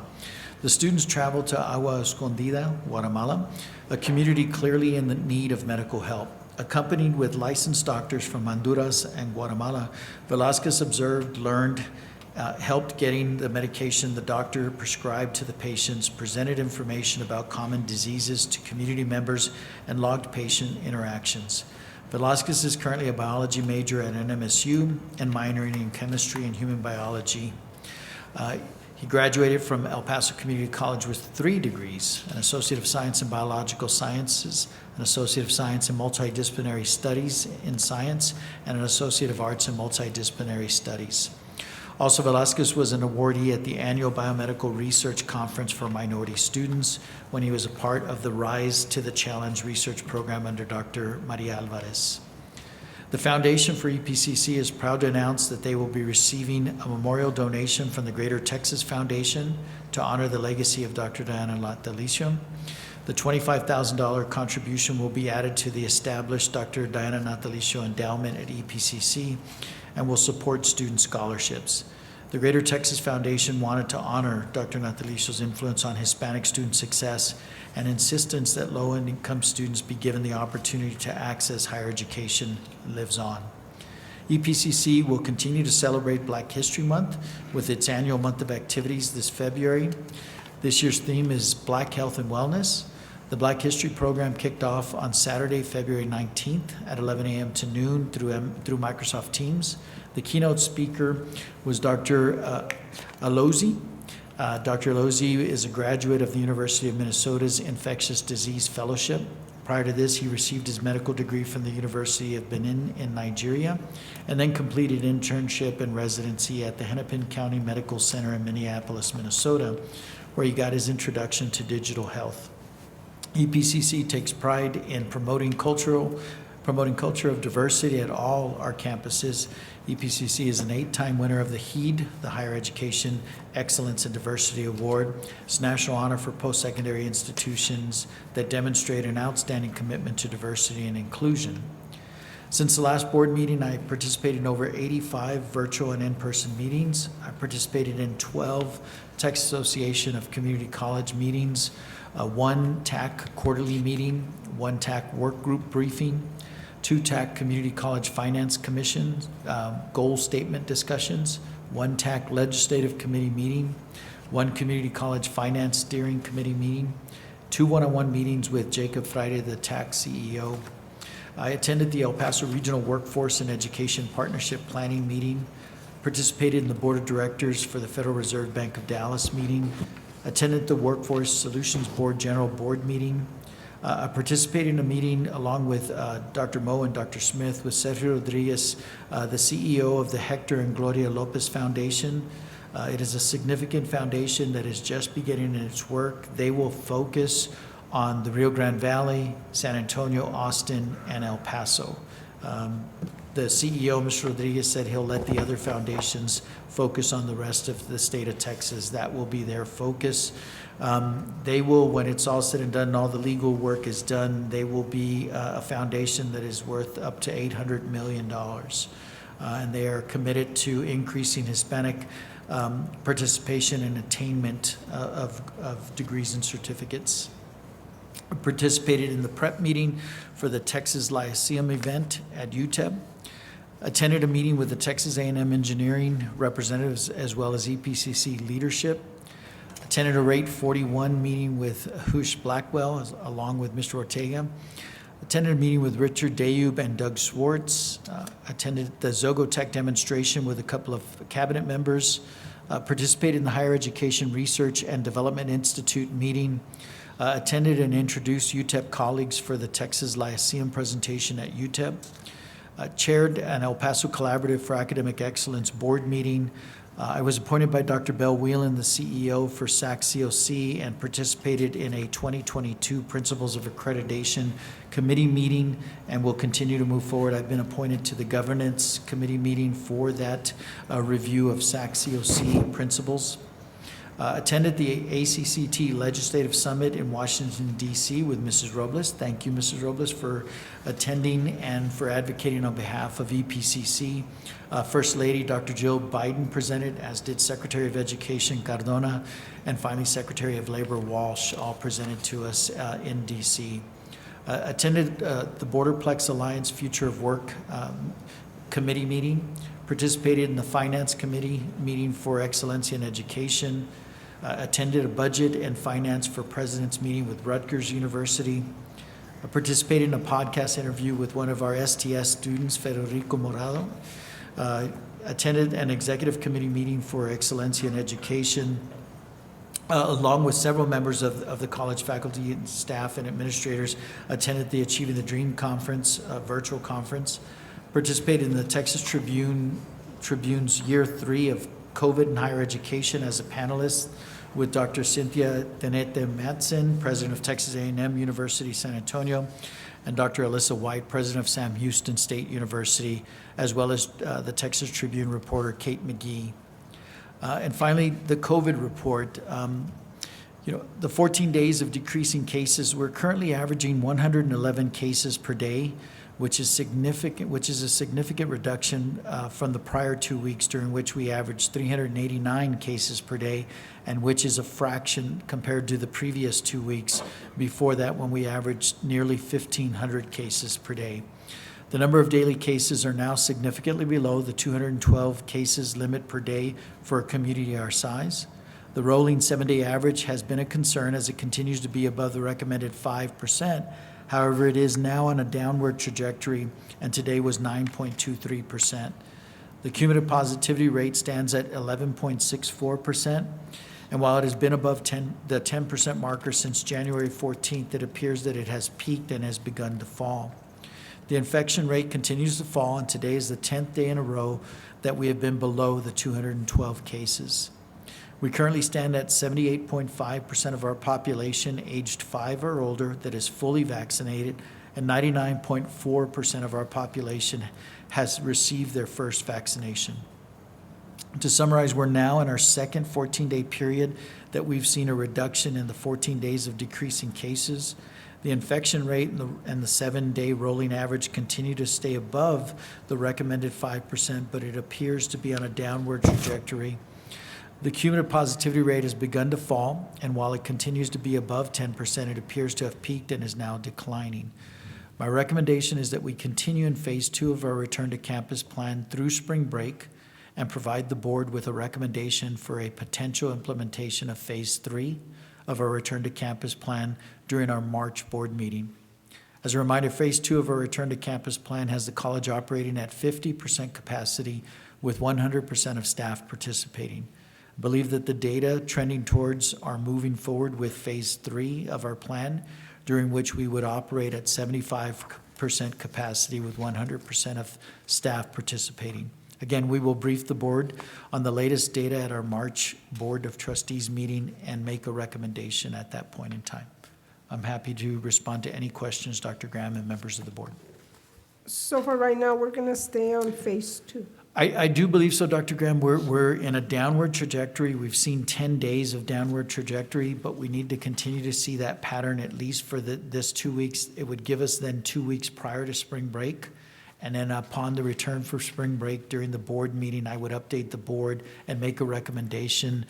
The students traveled to Agua Escondida, Guatemala, a community clearly in the need of medical help. Accompanied with licensed doctors from Honduras and Guatemala, Velasquez observed, learned, helped getting the medication the doctor prescribed to the patients, presented information about common diseases to community members, and logged patient interactions. Velasquez is currently a biology major at NMSU and minoring in chemistry and human biology. He graduated from El Paso Community College with 3 degrees, an Associate of Science in Biological Sciences, an Associate of Science in Multidisciplinary Studies in Science, and an Associate of Arts in Multidisciplinary Studies. Also, Velasquez was an awardee at the annual Biomedical Research Conference for minority students when he was a part of the Rise to the Challenge research program under Dr. Maria Alvarez. The Foundation for EPCC is proud to announce that they will be receiving a memorial donation from the Greater Texas Foundation to honor the legacy of Dr. Diana Natalicio. The $25,000 contribution will be added to the established Dr. Diana Natalicio Endowment at EPCC and will support student scholarships. The Greater Texas Foundation wanted to honor Dr. Natalicio's influence on Hispanic student success and insistence that low-income students be given the opportunity to access higher education lives on. EPCC will continue to celebrate Black History Month with its annual month of activities this February. This year's theme is Black Health and Wellness. The Black History program kicked off on Saturday, February 19th at 11 a.m. to noon through Microsoft Teams. The keynote speaker was Dr. Alozi. Dr. Alozi is a graduate of the University of Minnesota's Infectious Disease Fellowship. Prior to this, he received his medical degree from the University of Benin in Nigeria, and then completed internship and residency at the Hennepin County Medical Center in Minneapolis, Minnesota, where he got his introduction to digital health. EPCC takes pride in promoting culture of diversity at all our campuses. EPCC is an 8-time winner of the HEED, the Higher Education Excellence and Diversity Award. It's a national honor for post-secondary institutions that demonstrate an outstanding commitment to diversity and inclusion. Since the last board meeting, I participated in over 85 virtual and in-person meetings. I participated in 12 Texas Association of Community College meetings, one TAC quarterly meeting, one TAC work group briefing, 2 TAC Community College Finance Commission goal statement discussions, 1 TAC Legislative Committee meeting, 1 Community College Finance Steering Committee meeting, 2 one-on-one meetings with Jacob Friday, the TAC CEO. I attended the El Paso Regional Workforce and Education Partnership Planning meeting, participated in the Board of Directors for the Federal Reserve Bank of Dallas meeting, attended the Workforce Solutions Board General Board meeting. I participated in a meeting along with Dr. Moe and Dr. Smith with Sergio Rodriguez, the CEO of the Hector and Gloria Lopez Foundation. It is a significant foundation that is just beginning in its work. They will focus on the Rio Grande Valley, San Antonio, Austin, and El Paso. The CEO, Mr. Rodriguez, said he'll let the other foundations focus on the rest of the state of Texas. That will be their focus. They will, when it's all said and done and all the legal work is done, they will be a foundation that is worth up to $800 million. And they are committed to increasing Hispanic participation and attainment of degrees and certificates. I participated in the prep meeting for the Texas Lyceum event at UTEP. Attended a meeting with the Texas A&M engineering representatives as well as EPCC leadership. Attended a Rate 41 meeting with Hush Blackwell along with Mr. Ortega. Attended a meeting with Richard Dayub and Doug Swartz. Attended the Zogotech demonstration with a couple of cabinet members. Participated in the Higher Education Research and Development Institute meeting. Attended and introduced UTEP colleagues for the Texas Lyceum presentation at UTEP. Chaired an El Paso Collaborative for Academic Excellence board meeting. I was appointed by Dr. Bell Whelan, the CEO for SAC-COC, and participated in a 2022 Principles of Accreditation Committee meeting and will continue to move forward. I've been appointed to the Governance Committee meeting for that review of SAC-COC principles. Attended the ACCT Legislative Summit in Washington, D.C. with Mrs. Robles. Thank you, Mrs. Robles, for attending and for advocating on behalf of EPCC. First Lady Dr. Jill Biden presented, as did Secretary of Education Cardona, and finally Secretary of Labor Walsh, all presented to us in D.C. Attended the Borderplex Alliance Future of Work Committee meeting. Participated in the Finance Committee meeting for Excellencia in Education. Attended a Budget and Finance for President's meeting with Rutgers University. Participated in a podcast interview with one of our STS students, Federico Morado. Attended an Executive Committee meeting for Excellencia in Education, along with several members of the college faculty and staff and administrators. Attended the Achieving the Dream Conference, virtual conference. Participated in the Texas Tribune's Year 3 of COVID in Higher Education as a panelist with Dr. Cynthia Tenete Madsen, President of Texas A&M University, San Antonio, and Dr. Alyssa White, President of Sam Houston State University, as well as the Texas Tribune reporter Kate McGee. And finally, the COVID report. The 14 days of decreasing cases, we're currently averaging 111 cases per day, which is a significant reduction from the prior 2 weeks, during which we averaged 389 cases per day, and which is a fraction compared to the previous 2 weeks before that, when we averaged nearly 1,500 cases per day. The number of daily cases are now significantly below the 212 cases limit per day for a community our size. The rolling 7-day average has been a concern as it continues to be above the recommended 5%. However, it is now on a downward trajectory and today was 9.23%. The cumulative positivity rate stands at 11.64%. And while it has been above the 10% marker since January 14th, it appears that it has peaked and has begun to fall. The infection rate continues to fall, and today is the 10th day in a row that we have been below the 212 cases. We currently stand at 78.5% of our population aged 5 or older that is fully vaccinated, and 99.4% of our population has received their first vaccination. To summarize, we're now in our second 14-day period that we've seen a reduction in the 14 days of decreasing cases. The infection rate and the 7-day rolling average continue to stay above the recommended 5%, but it appears to be on a downward trajectory. The cumulative positivity rate has begun to fall, and while it continues to be above 10%, it appears to have peaked and is now declining. My recommendation is that we continue in phase 2 of our return to campus plan through spring break and provide the board with a recommendation for a potential implementation of phase 3 of our return to campus plan during our March board meeting. As a reminder, phase 2 of our return to campus plan has the college operating at 50% capacity with 100% of staff participating. I believe that the data trending towards are moving forward with phase 3 of our plan, during which we would operate at 75% capacity with 100% of staff participating. Again, we will brief the board on the latest data at our March Board of Trustees meeting and make a recommendation at that point in time. I'm happy to respond to any questions, Dr. Graham and members of the board. So for right now, we're going to stay on phase 2. I do believe so, Dr. Graham. We're in a downward trajectory. We've seen 10 days of downward trajectory, but we need to continue to see that pattern at least for this 2 weeks. It would give us then 2 weeks prior to spring break. And then upon the return for spring break during the board meeting, I would update the board and make a recommendation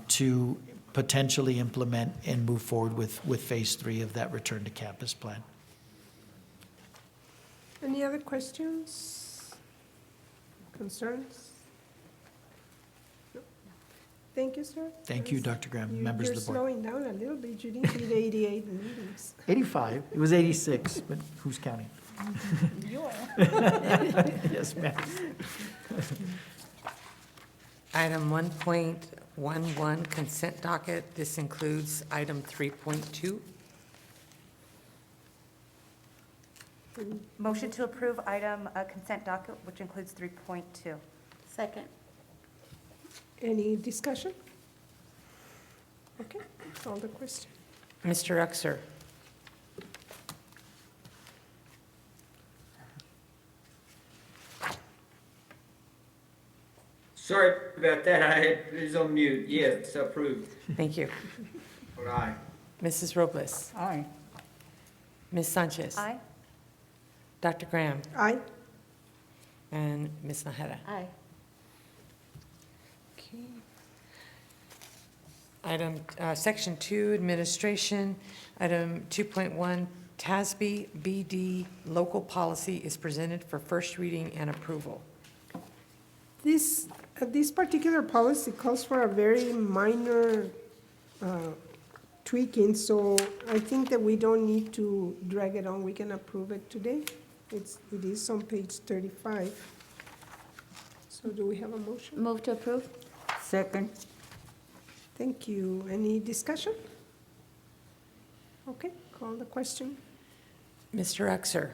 to potentially implement and move forward with phase 3 of that return to campus plan. Any other questions? Concerns? No. Thank you, sir. Thank you, Dr. Graham, members of the board. You're slowing down a little bit. You didn't read 88 meetings. 85, it was 86, but who's counting? You are. Yes, ma'am. Item 1.11, consent docket. This includes item 3.2. Motion to approve item consent docket, which includes 3.2. Second. Any discussion? Okay, call the question. Mr. Uxer. Sorry about that. It was on mute. Yes, approved. Thank you. Aye. Mrs. Robles. Aye. Ms. Sanchez. Aye. Dr. Graham. Aye. And Ms. Nahara. Aye. Okay. Item, Section 2, Administration. Item 2.1, TASB BD Local Policy is presented for first reading and approval. This particular policy calls for a very minor tweaking, so I think that we don't need to drag it on. We can approve it today. It is on page 35. So do we have a motion? Move to approve. Second. Thank you. Any discussion? Okay, call the question. Mr. Uxer.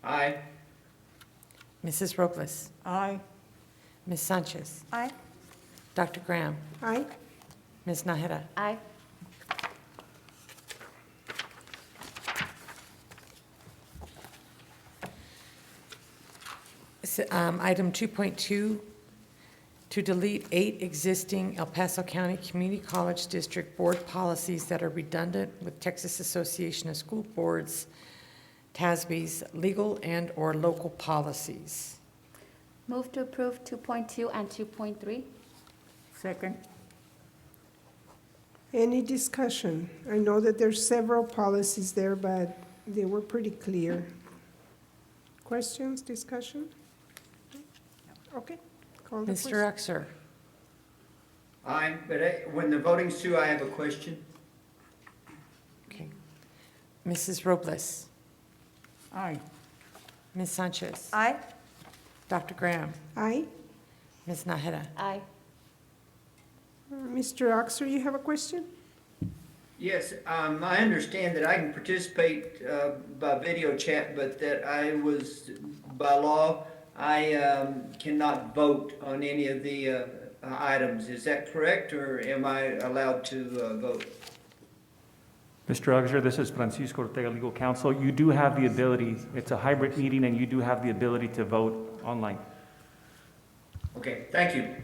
Aye. Mrs. Robles. Aye. Ms. Sanchez. Aye. Dr. Graham. Aye. Ms. Nahara. Aye. Item 2.2, to delete 8 existing El Paso County Community College District Board policies that are redundant with Texas Association of School Boards, TASB's legal and/or local policies. Move to approve 2.2 and 2.3. Second. Any discussion? I know that there's several policies there, but they were pretty clear. Questions, discussion? Okay, call the Mr. question. Uxer? Aye, but when the voting's through, I have a question. Okay. Mrs. Robles? Aye. Ms. Sanchez? Aye. Dr. Graham? Aye. Ms. Naheda? Aye. Mr. Oxer, you have a question? Yes, I understand that I can participate by video chat, but that by law, I cannot vote on any of the items. Is that correct, or am I allowed to vote? Mr. Uxer, this is Francisco Ortega, Legal Counsel. You do have the ability, it's a hybrid meeting, and you do have the ability to vote online. Okay, thank you.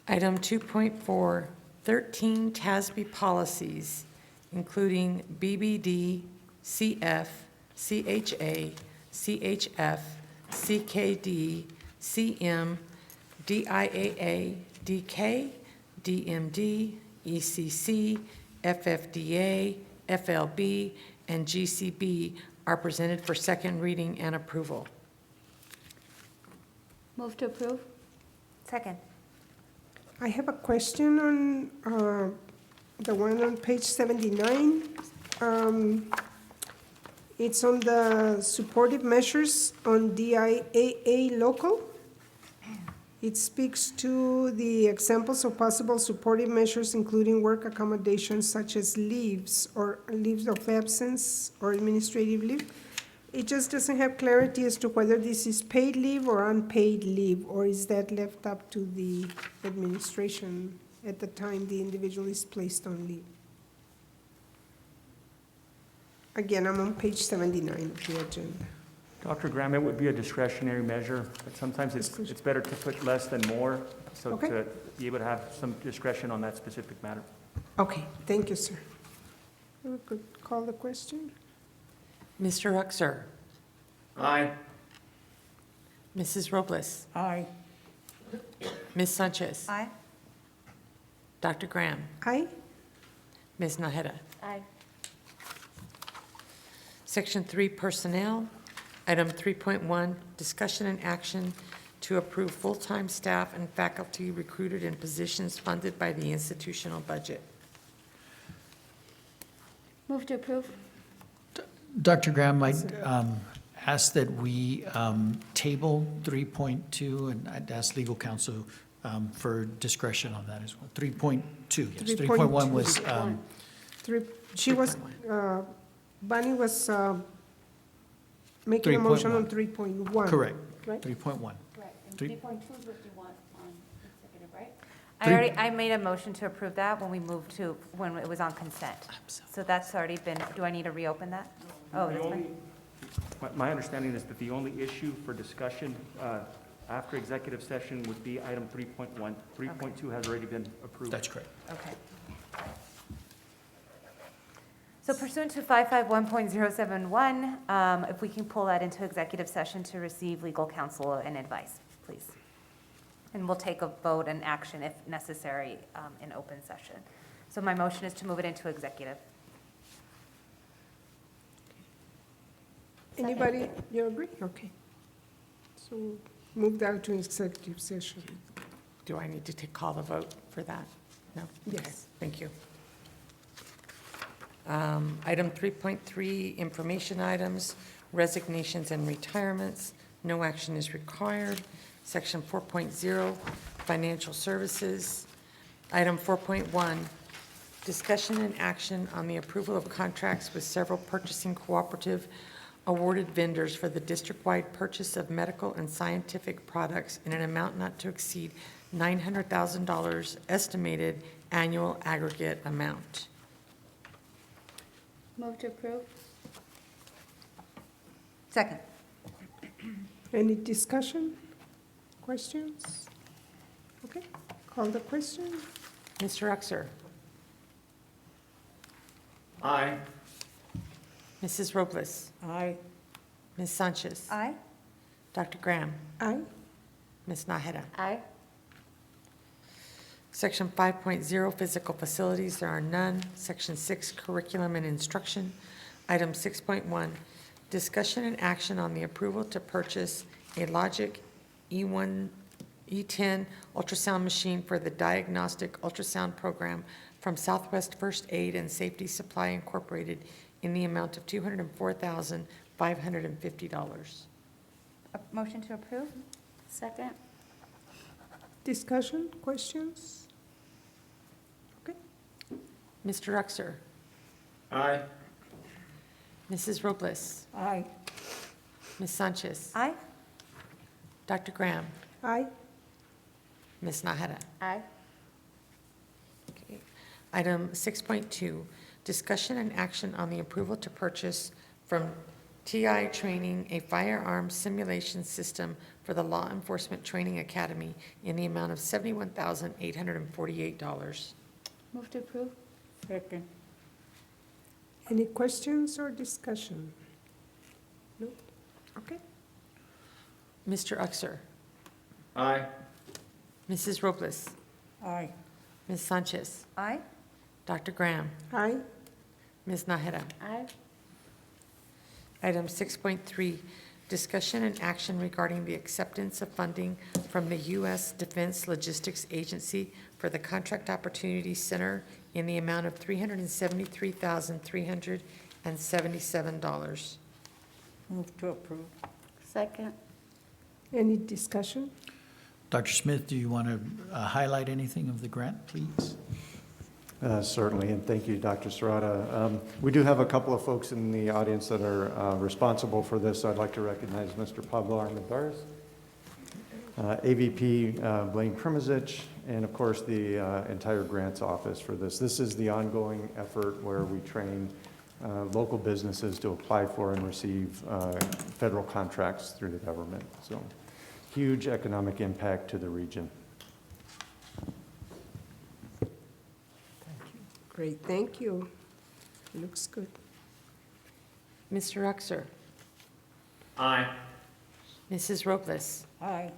Item 2.4, 13 TASB policies, including BBD, CF, CHA, CHF, CKD, CM, DIAA, DK, DMD, ECC, FFDA, FLB, and GCB are presented for second reading and approval. Move to approve? Second. I have a question on the one on page 79. It's on the supportive measures on DIAA local. It speaks to the examples of possible supportive measures, including work accommodations such as leaves or leaves of absence or administrative leave. It just doesn't have clarity as to whether this is paid leave or unpaid leave, or is that left up to the administration at the time the individual is placed on leave. Again, I'm on page 79 of the agenda. Dr. Graham, it would be a discretionary measure, but sometimes it's better to put less than more, so Okay. to be able to have some discretion on that specific matter. Okay, thank you, sir. We could call the question. Mr. Uxer? Aye. Mrs. Robles? Aye. Ms. Sanchez? Aye. Dr. Graham? Aye. Ms. Naheda? Aye. Section 3, Personnel. Item 3.1, Discussion and Action to approve full-time staff and faculty recruited in positions funded by the institutional budget. Move to approve? Dr. Graham, I'd ask that we table 3.2, and I'd ask legal counsel for discretion on that as well. 3.2, yes. 3.1 was, She was, Bunny was making a motion on 3.1. correct, Right? 3.1. Right, and Three- 3.2 is what you want on executive, right? I made a motion to approve that when we moved to, when it was on consent. So that's already been, do I need to reopen that? Oh, that's fine. My understanding is that the only issue for discussion after executive session would be item 3.1. 3.2 has already been approved. That's correct. Okay. So pursuant to 551.071, if we can pull that into executive session to receive legal counsel and advice, please. And we'll take a vote and action if necessary in open session. So my motion is to move it into executive. Anybody, you agree? Okay. So move down to executive session. Do I need to call the vote for that? No? Yes. Okay, thank you. Item 3.3, Information Items, Resignations and Retirements. No action is required. Section 4.0, Financial Services. Item 4.1, Discussion and action on the approval of contracts with several purchasing cooperative awarded vendors for the district-wide purchase of medical and scientific products in an amount not to exceed $900,000 estimated annual aggregate amount. Move to approve? Second. Any discussion? Questions? Okay, call the question. Mr. Uxer? Aye. Mrs. Robles? Aye. Ms. Sanchez? Aye. Dr. Graham? Aye. Ms. Naheda? Aye. Section 5.0, Physical Facilities, there are none. Section 6, Curriculum and Instruction. Item 6.1, discussion and action on the approval to purchase a Logic E10 ultrasound machine for the diagnostic ultrasound program from Southwest First Aid and Safety Supply Incorporated in the amount of $204,550. A motion to approve? Second. Discussion, questions? Okay. Mr. Uxer, Aye. Mrs. Robles, Aye. Ms. Sanchez, Aye. Dr. Graham, Aye. Ms. Nahara. Aye. Okay. Item 6.2, discussion and action on the approval to purchase from TI Training a firearms simulation system for the Law Enforcement Training Academy in the amount of $71,848. Move to approve. Second. Any questions or discussion? No? Okay. Mr. Uxer, Aye. Mrs. Robles, Aye. Ms. Sanchez, Aye. Dr. Graham, Aye. Ms. Nahara. Aye. Item 6.3, discussion and action regarding the acceptance of funding from the U.S. Defense Logistics Agency for the Contract Opportunity Center in the amount of $373,377. Move to approve. Second. Any discussion? Dr. Smith, do you want to highlight anything of the grant, please? Certainly, and thank you, Dr. Serrata. We do have a couple of folks in the audience that are responsible for this. I'd like to recognize Mr. Pablo Armendariz, AVP Blaine Krimizic, and of course the entire grants office for this. This is the ongoing effort where we train local businesses to apply for and receive federal contracts through the government. So huge economic impact to the region. Great, thank you. Looks good. Mr. Uxer, Aye. Mrs. Robles, Aye.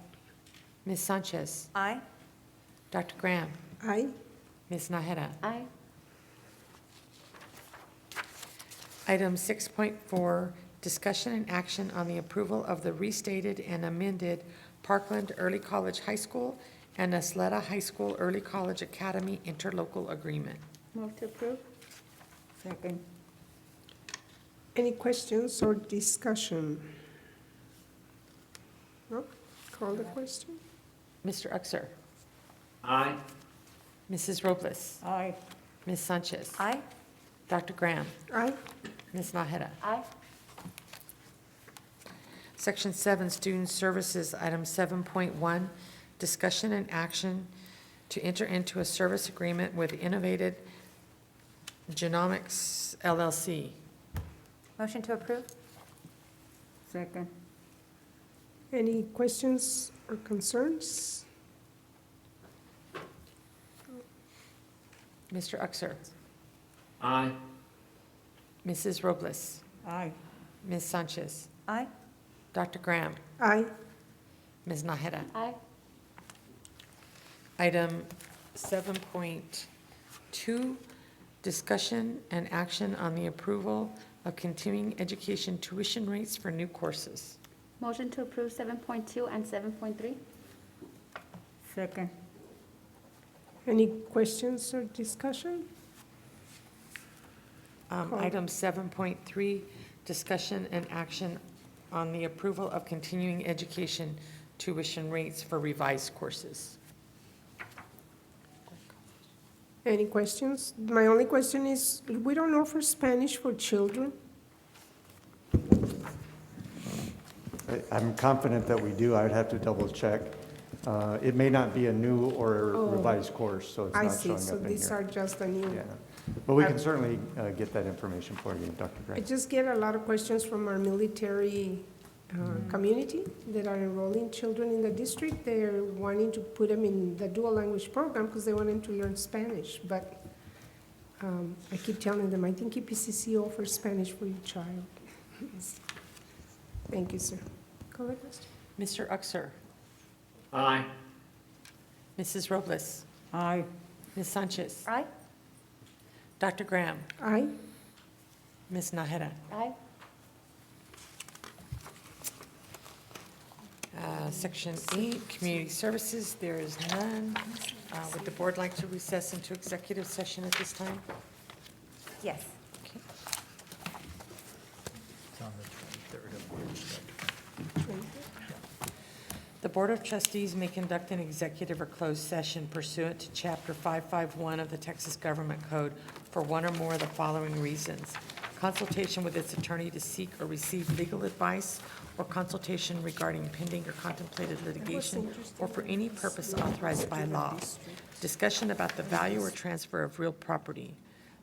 Ms. Sanchez, Aye. Dr. Graham, Aye. Ms. Nahara. Aye. Item 6.4, discussion and action on the approval of the restated and amended Parkland Early College High School and Isleta High School Early College Academy interlocal agreement. Move to approve. Second. Any questions or discussion? No? Call the question? Mr. Uxer, Aye. Mrs. Robles, Aye. Ms. Sanchez, Aye. Dr. Graham, Aye. Ms. Nahara. Aye. Section 7, Student Services, Item 7.1, discussion and action to enter into a service agreement with Innovative Genomics LLC. Motion to approve? Second. Any questions or concerns? Mr. Uxer, Aye. Mrs. Robles, Aye. Ms. Sanchez, Aye. Dr. Graham, Aye. Ms. Nahara. Aye. Item 7.2, discussion and action on the approval of continuing education tuition rates for new courses. Motion to approve 7.2 and 7.3. Second. Any questions or discussion? Item 7.3, discussion and action on the approval of continuing education tuition rates for revised courses. Any questions? My only question is, we don't offer Spanish for children? I'm confident that we do. I would have to double check. It may not be a new or Oh. revised course, so it's I not see, showing so up in these are here. just the new. Yeah, but we can certainly get that information for you, Dr. I Gray. just get a lot of questions from our military community that are enrolling children in the district. They're wanting to put them in the dual language program because they want them to learn Spanish. But I keep telling them, I think EPCC offers Spanish for your child. Thank you, sir. Call the question. Mr. Uxer, Aye. Mrs. Robles, Aye. Ms. Sanchez, Aye. Dr. Graham, Aye. Ms. Nahara? Aye. Section 8, Community Services, there is none. Would the board like to recess into executive session at this time? Yes. Okay. It's on the 23rd of March. The Board of Trustees may conduct an executive or closed session pursuant to Chapter 551 of the Texas Government Code for one or more of the following reasons: consultation with its attorney to seek or receive legal advice, or consultation regarding pending or contemplated litigation, or for any purpose authorized by law. Discussion about the value or transfer of real property.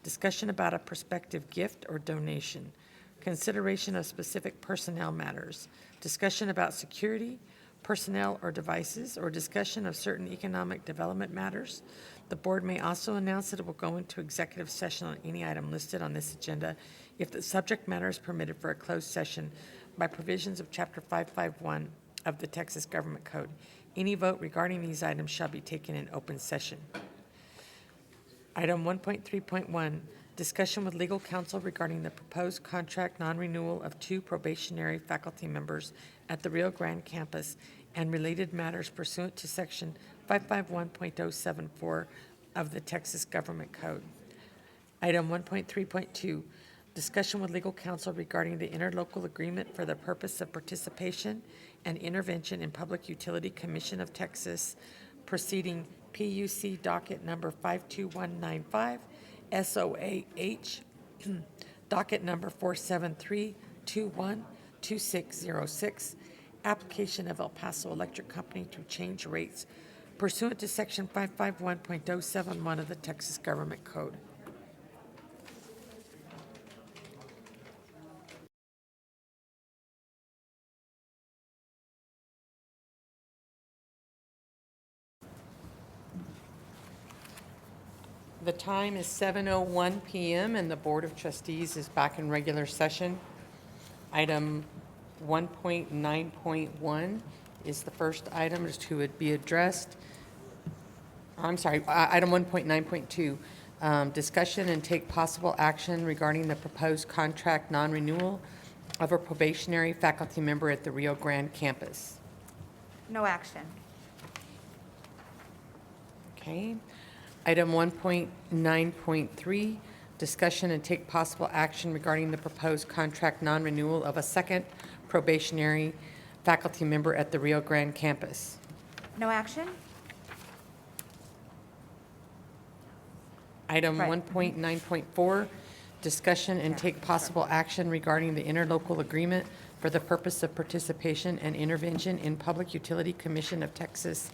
Discussion about a prospective gift or donation. Consideration of specific personnel matters. Discussion about security, personnel or devices, or discussion of certain economic development matters. The board may also announce that it will go into executive session on any item listed on this agenda if the subject matter is permitted for a closed session by provisions of Chapter 551 of the Texas Government Code. Any vote regarding these items shall be taken in open session. Item 1.3.1, discussion with legal counsel regarding the proposed contract non-renewal of 2 probationary faculty members at the Rio Grande campus and related matters pursuant to Section 551.074 of the Texas Government Code. Item 1.3.2, discussion with legal counsel regarding the interlocal agreement for the purpose of participation and intervention in Public Utility Commission of Texas, proceeding PUC docket number 52195, SOAH, docket number 473212606, application of El Paso Electric Company to change rates pursuant to Section 551.071 of the Texas Government Code. The time is 7:01 PM, and the Board of Trustees is back in regular session. Item 1.9.1 is the first item to be addressed. I'm sorry, item 1.9.2, discussion and take possible action regarding the proposed contract non-renewal of a probationary faculty member at the Rio Grande campus. No action. Okay. Item 1.9.3, discussion and take possible action regarding the proposed contract non-renewal of a second probationary faculty member at the Rio Grande campus. No action? Item Right. 1.9.4, discussion and take possible action regarding the interlocal agreement for the purpose of participation and intervention in Public Utility Commission of Texas,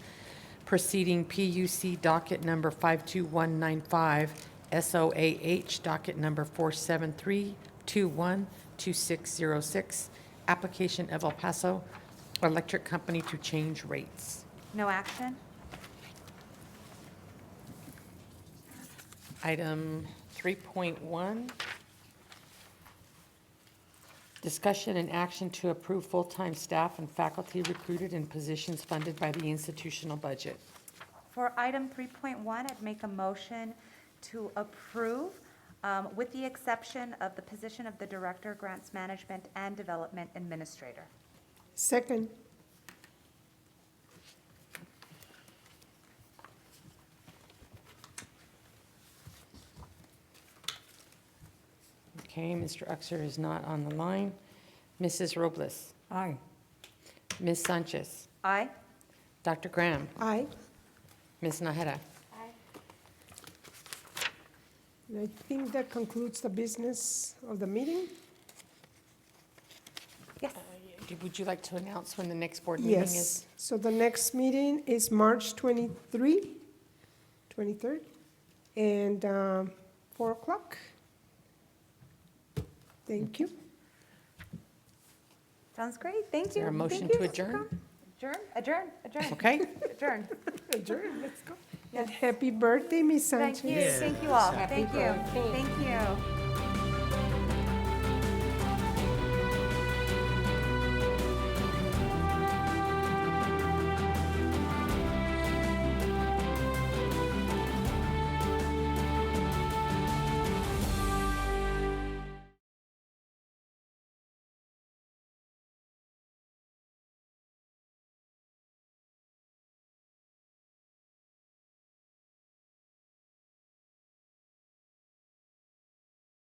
proceeding PUC docket number 52195, SOAH docket number 473212606, application of El Paso Electric Company to change rates. No action? Item 3.1, discussion and action to approve full-time staff and faculty recruited in positions funded by the institutional budget. For item 3.1, I'd make a motion to approve with the exception of the position of the Director, Grants Management and Development Administrator. Second. Okay, Mr. Uxer is not on the line. Mrs. Robles, Aye. Ms. Sanchez, Aye. Dr. Graham, Aye. Ms. Nahara. And I think that concludes the business of the meeting. Yes. Would you like to announce when the next board meeting is? Yes. So the next meeting is March 23rd, and 4 o'clock. Thank you. Sounds great. Thank you. Is there a motion Thank you, to Mr. adjourn? Crum. Adjourn. Okay. Adjourn. Adjourn, let's go. And happy birthday, Miss Thank Sanchez. you. Thank you all. Thank you. Thank you.